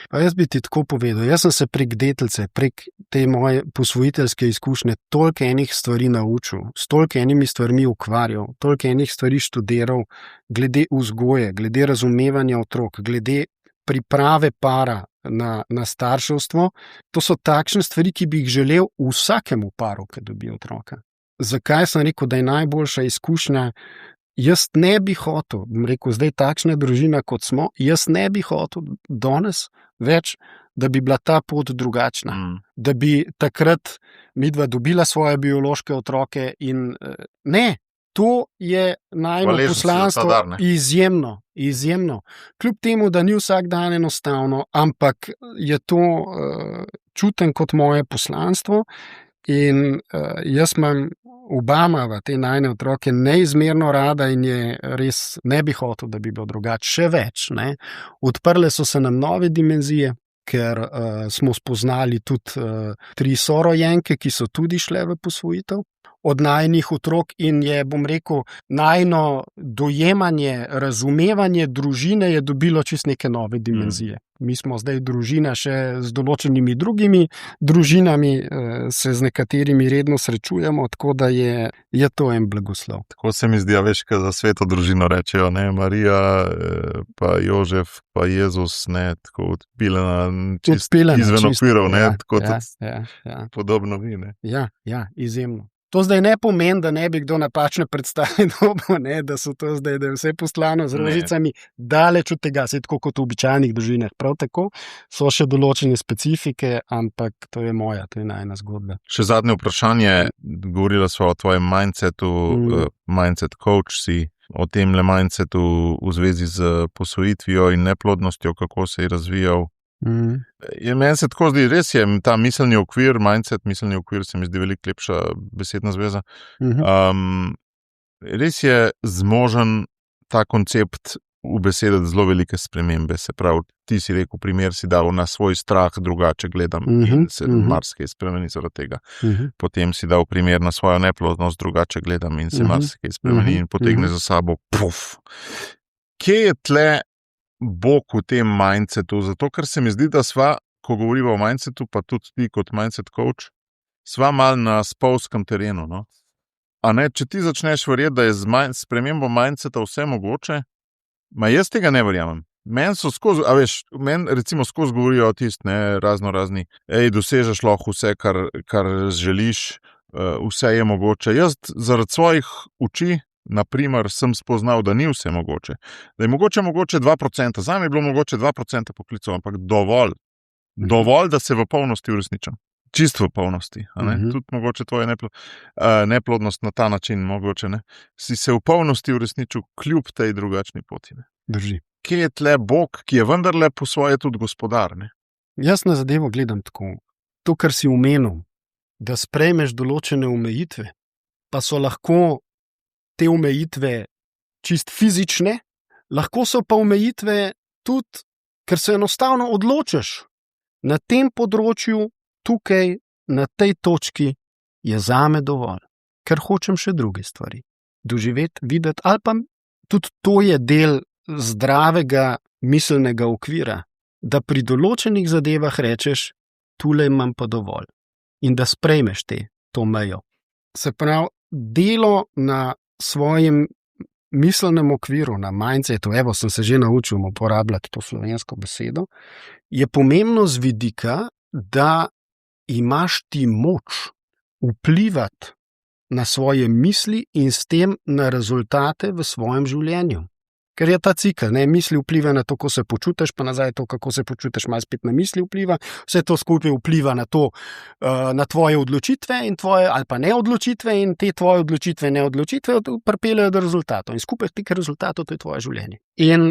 Jaz bi ti tako povedal. Jaz sem se prek deteljice, prek te moje posvojiteljske izkušnje toliko enih stvari naučil, s toliko enimi stvarmi ukvarjal, toliko enih stvari študiral, glede vzgoje, glede razumevanja otrok, glede priprave para na starševstvo. To so takšne stvari, ki bi jih želel vsakemu paru, ki dobi otroka. Zakaj sem rekel, da je najboljša izkušnja? Jaz ne bi hotel, bom rekel, zdaj takšna družina, kot smo, jaz ne bi hotel danes več, da bi bila ta pot drugačna. Da bi takrat midva dobila svoje biološke otroke in ne, to je najno poslanstvo izjemno. Kljub temu, da ni vsak dan enostavno, ampak je to čutim kot moje poslanstvo. In jaz imam Obamava te najne otroke neizmerno rada in je res ne bi hotel, da bi bilo drugače. Še več, odprle so se nam nove dimenzije, ker smo spoznali tudi 3 sorojenke, ki so tudi šle v posvojitev od najnih otrok in je, bom rekel, najno dojemanje, razumevanje družine je dobilo čisto neke nove dimenzije. Mi smo zdaj družina še z določenimi drugimi družinami, se z nekaterimi redno srečujemo, tako da je to en blagoslov. Tako se mi zdi, veš, kaj za sveto družino rečejo, Marija, pa Jožef, pa Jezus, tako odpiljena, izven okvirov, tako tudi podobno vi, Ja, izjemno. To zdaj ne pomeni, da ne bi kdo napačne predstave dobil, da so to zdaj, da je vse poslano z rožicami, daleč od tega, se tako kot v običajnih družinah. Prav tako so še določene specifike, ampak to je moja, to je najna zgodba. Še zadnje vprašanje, govorila sva o tvojem mindsetu, mindset coach si, o tem mindsetu v zvezi z posvojitvijo in neplodnostjo, kako se je razvijal. Meni se tako zdi, res je ta miselni okvir, mindset, miselni okvir se mi zdi veliko lepša besedna zveza. Res je zmožen ta koncept ubesediti zelo velike spremembe. Se pravi, ti si rekel, primer si dal na svoj strah, drugače gledam in se marsikaj spremeni zaradi tega. Potem si dal primer na svojo neplodnost, drugače gledam in se marsikaj spremeni in potegne za sabo puf. Kje je tle Bog v tem mindsetu? Zato, ker se mi zdi, da sva, ko govorimo o mindsetu, pa tudi ti kot mindset coach, sva mal na spolskem terenu. No? A ne, če ti začneš verjeti, da je z spremembo mindseta vse mogoče, jaz tega ne verjamem. Meni so skozi, recimo skozi govorijo razni, dosežeš lahko vse, kar želiš, vse je mogoče. Jaz zaradi svojih oči, naprimer, sem spoznal, da ni vse mogoče. Da je mogoče 2%. Zame je bilo mogoče 2% poklicov, ampak dovolj, da se v polnosti uresničam. Čisto v polnosti. Tudi mogoče tvoja neplodnost na ta način, mogoče ne. Si se v polnosti uresničil kljub tej drugačni poti. Ne? Drži. Kje je tle Bog, ki je vendarle po svoje tudi gospodar? Ne? Jaz na zadevo gledam tako. To, kar si omenil, da sprejmeš določene omejitve, pa so lahko te omejitve čist fizične, lahko so pa omejitve tudi, ker se enostavno odločiš na tem področju, tukaj, na tej točki je zame dovolj, ker hočem še druge stvari doživeti, videti, ali pa tudi to je del zdravega miselnega okvira, da pri določenih zadevah rečeš, tule imam pa dovolj in da sprejmeš to mejo. Se pravi, delo na svojem miselnem okviru, na mindsetu, evo, sem se že naučil uporabljati to slovensko besedo, je pomembno z vidika, da imaš ti moč vplivati na svoje misli in s tem na rezultate v svojem življenju. Ker je ta cikel, ne, misli vpliva na to, kako se počutiš, pa nazaj to, kako se počutiš, malo spet na misli vpliva, vse to skupaj vpliva na to, na tvoje odločitve in tvoje, ali pa neodločitve in te tvoje odločitve in neodločitve pripeljejo do rezultatov in skupaj teh rezultatov to je tvoje življenje. In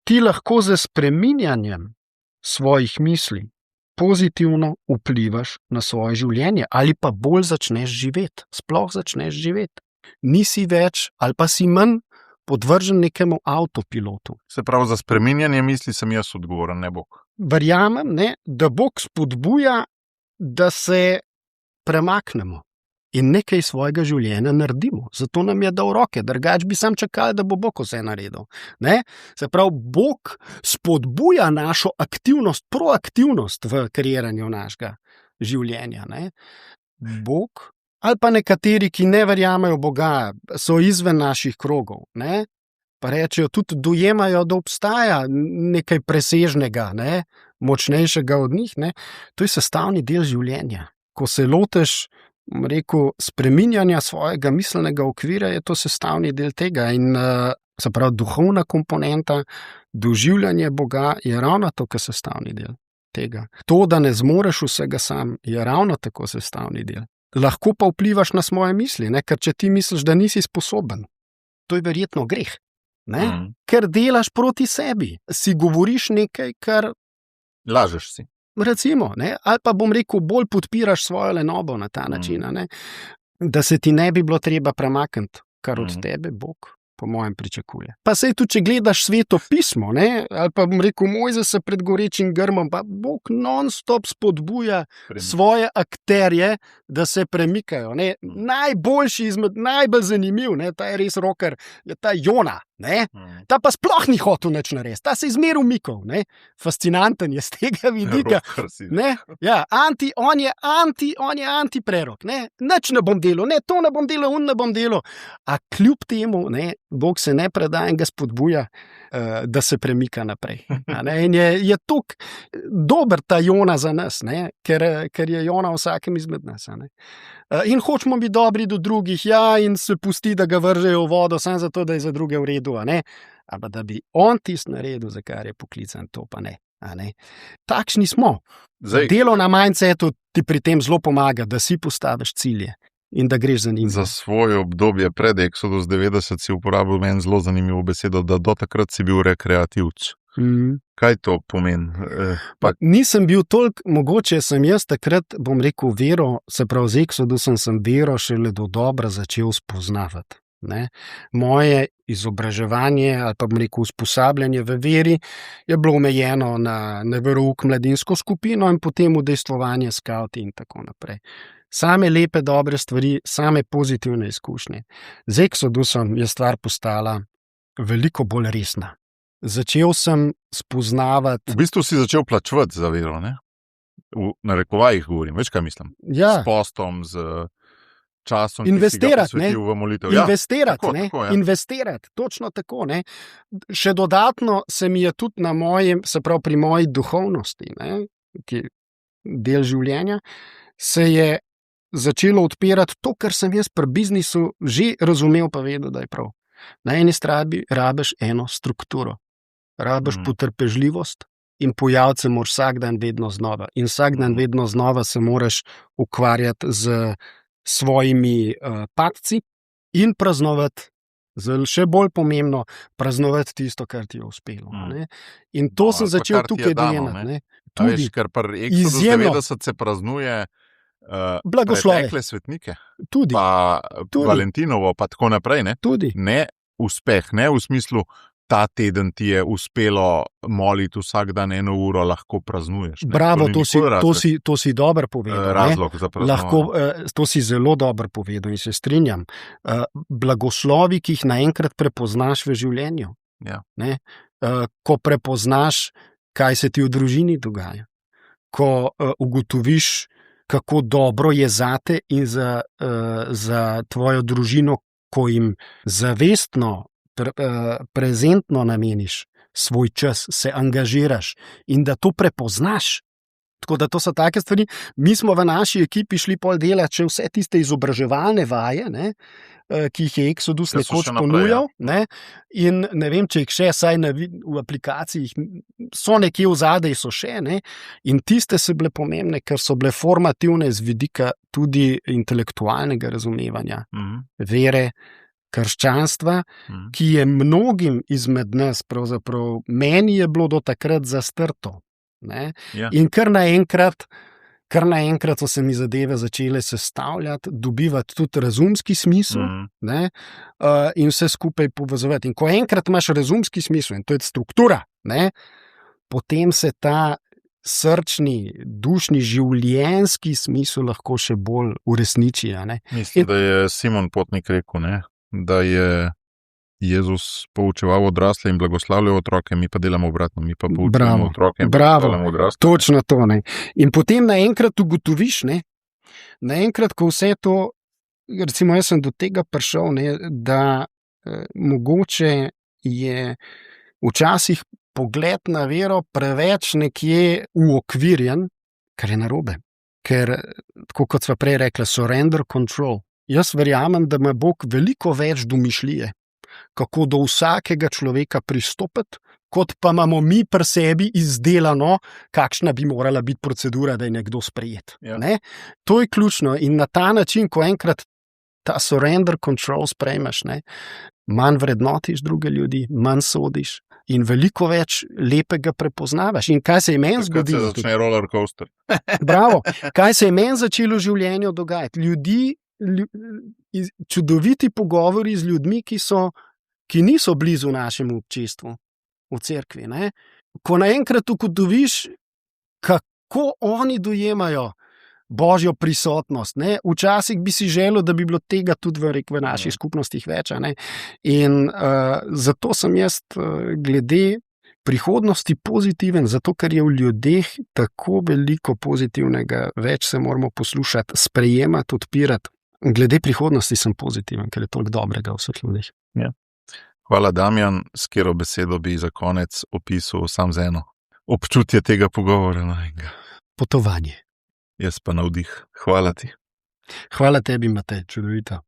ti lahko z spreminjanjem svojih misli pozitivno vplivaš na svoje življenje ali pa bolj začneš živeti, sploh začneš živeti. Nisi več ali pa si manj podvržen nekemu avtopilotu. Se pravi, za spreminjanje misli sem jaz odgovoren, ne Bog. Verjamem, ne, da Bog spodbuja, da se premaknemo in nekaj svojega življenja naredimo. Zato nam je dal roke, drugače bi sam čakali, da bo Bog vse naredil. Ne? Se pravi, Bog spodbuja našo aktivnost, proaktivnost v kreiranju našega življenja. Ne? Bog ali pa nekateri, ki ne verjamejo Boga, so izven naših krogov, ne? Pa rečejo, tudi dojemajo, da obstaja nekaj presežnega, ne? Močnejšega od njih. Ne? To je sestavni del življenja. Ko se loteš, rekel, spreminjanja svojega miselnega okvira, je to sestavni del tega. In se pravi, duhovna komponenta, doživljanje Boga je ravno tako sestavni del tega. To, da ne zmoreš vsega sam, je ravno tako sestavni del. Lahko pa vplivaš na svoje misli, ne? Ker če ti misliš, da nisi sposoben, to je verjetno greh, ne? Ker delaš proti sebi, si govoriš nekaj, kar lažeš si. Recimo, ne? Ali pa bom rekel, bolj podpiraš svojo lenobo na ta način, ne? Da se ti ne bi bilo treba premakniti, kar od tebe Bog po mojem pričakuje. Pa sej tudi, če gledaš Sveto pismo, ne? Ali pa bom rekel, Mojzesa pred gorečim grmom, pa Bog non-stop spodbuja svoje akterje, da se premikajo. Ne? Najboljši izmed, najbolj zanimiv, ne? Ta je res rocker, je ta Jona. Ne? Ta pa sploh ni hotel nič narediti, ta se je zmeraj umikal. Ne? Fascinanten je z tega vidika. Ne? Ja, on je antiprerok. Nič ne bom delal, ne, to ne bom delal, ne bom delal. A kljub temu, ne, Bog se ne preda in ga spodbuja, da se premika naprej. In je tok dober ta Jona za nas, ne? Ker je Jona vsakem izmed nas. In hočemo biti dobri do drugih, ja, in se pusti, da ga vržejo v vodo, samo zato, da je za druge v redu, ali da bi on tisto naredil, za kar je poklican, to pa ne. Takšni smo. Delo na mindsetu ti pri tem zelo pomaga, da si postaviš cilje in da greš za njim. Za svoje obdobje pred Exodus 90 si uporabil meni zelo zanimivo besedo, da do takrat si bil rekreativc. Kaj to pomeni? Nisem bil toliko, mogoče sem jaz takrat, bom rekel, vero, se pravi z Exodusom sem vero šele do dobra začel spoznavati. Ne? Moje izobraževanje ali pa bom rekel usposabljanje v veri je bilo omejeno na verouk mladinsko skupino in potem udejstvovanje skauti in tako naprej. Same lepe, dobre stvari, same pozitivne izkušnje. Z Exodusom je stvar postala veliko bolj resna. Začel sem spoznavati... V bistvu si začel plačevati za vero, ne? V narekovajih govorim, veš kaj mislim? Ja. S postom, z časom, investirati, ki si ga posvetil v molitev. Investirati, ja, tako, ja. Investirati, točno tako. Ne? Še dodatno se mi je tudi na mojem, se pravi pri moji duhovnosti, ne? Ki je del življenja, se je začelo odpirati to, kar sem jaz pri biznisu že razumel, pa vedel, da je prav. Na eni strani rabiš eno strukturo. Rabiš potrpežljivost, in pojaviti se moraš vsak dan vedno znova. In vsak dan vedno znova se moraš ukvarjati z svojimi padci in praznovati, še bolj pomembno, praznovati tisto, kar ti je uspelo. In to sem začel tukaj dojemati. Veš, ker pri Exodus 90 se praznuje pretekle svetnike. Tudi. Pa Valentinovo, pa tako naprej. Tudi. Ne uspeh, ne v smislu, ta teden ti je uspelo moliti vsak dan 1 uro, lahko praznuješ. Bravo, to si dobro povedal. Razlog za praznovanje. To si zelo dobro povedal in se strinjam. Blagoslovi, ki jih naenkrat prepoznaš v življenju. Ja. Ko prepoznaš, kaj se ti v družini dogaja. Ko ugotoviš, kako dobro je zate in za tvojo družino, ko jim zavestno, prezentno nameniš svoj čas, se angažiraš in da to prepoznaš. Tako da to so take stvari. Mi smo v naši ekipi šli pol delati še vse tiste izobraževalne vaje, ki jih je Exodus nekoč ponujal. In ne vem, če jih še, saj v aplikaciji so nekje v zadej, so še. In tiste so bile pomembne, ker so bile formativne z vidika tudi intelektualnega razumevanja vere, krščanstva, ki je mnogim izmed nas, pravzaprav meni je bilo do takrat zastrto. Ja. In kar naenkrat so se mi zadeve začele sestavljati, dobivati tudi razumski smisel in vse skupaj povezovati. In ko enkrat imaš razumski smisel, in to je struktura, potem se ta srčni, dušni, življenjski smisel lahko še bolj uresniči. Mislim, da je Simon Potnik rekel, da je Jezus poučeval odrasle in blagoslavljal otroke, mi pa delamo obratno, mi pa poučujemo otroke in blagoslavljamo odrasle. Točno to. In potem naenkrat ugotoviš, naenkrat, ko vse to, recimo jaz sem do tega prišel, da mogoče je včasih pogled na vero preveč nekje uokvirjen, kar je narobe. Ker, tako kot sva prej rekla, surrender control. Jaz verjamem, da ima Bog veliko več domišljije, kako do vsakega človeka pristopiti, kot pa imamo mi pri sebi izdelano, kakšna bi morala biti procedura, da je nekdo sprejet. Ja. To je ključno in na ta način, ko enkrat ta surrender control sprejmeš, manj vrednotiš druge ljudi, manj sodiš in veliko več lepega prepoznavaš. In kaj se je meni zgodilo? Kaj se začne roller coaster. Bravo. Kaj se je meni začelo v življenju dogajati? Čudoviti pogovori z ljudmi, ki niso blizu našemu občestvu v cerkvi. Ko naenkrat ugotoviš, kako oni dojemajo Božjo prisotnost. Včasih bi si želel, da bi bilo tega tudi v naših skupnostih več. In zato sem jaz glede prihodnosti pozitiven, zato ker je v ljudeh tako veliko pozitivnega, več se moramo poslušati, sprejemati, odpirati. Glede prihodnosti sem pozitiven, ker je toliko dobrega v vseh ljudeh. Ja. Hvala, Damjan. S katero besedo bi za konec opisal sam z eno? Občutje tega pogovora. Potovanje. Jaz pa navdih. Hvala ti. Hvala tebi, Matej, čudovito.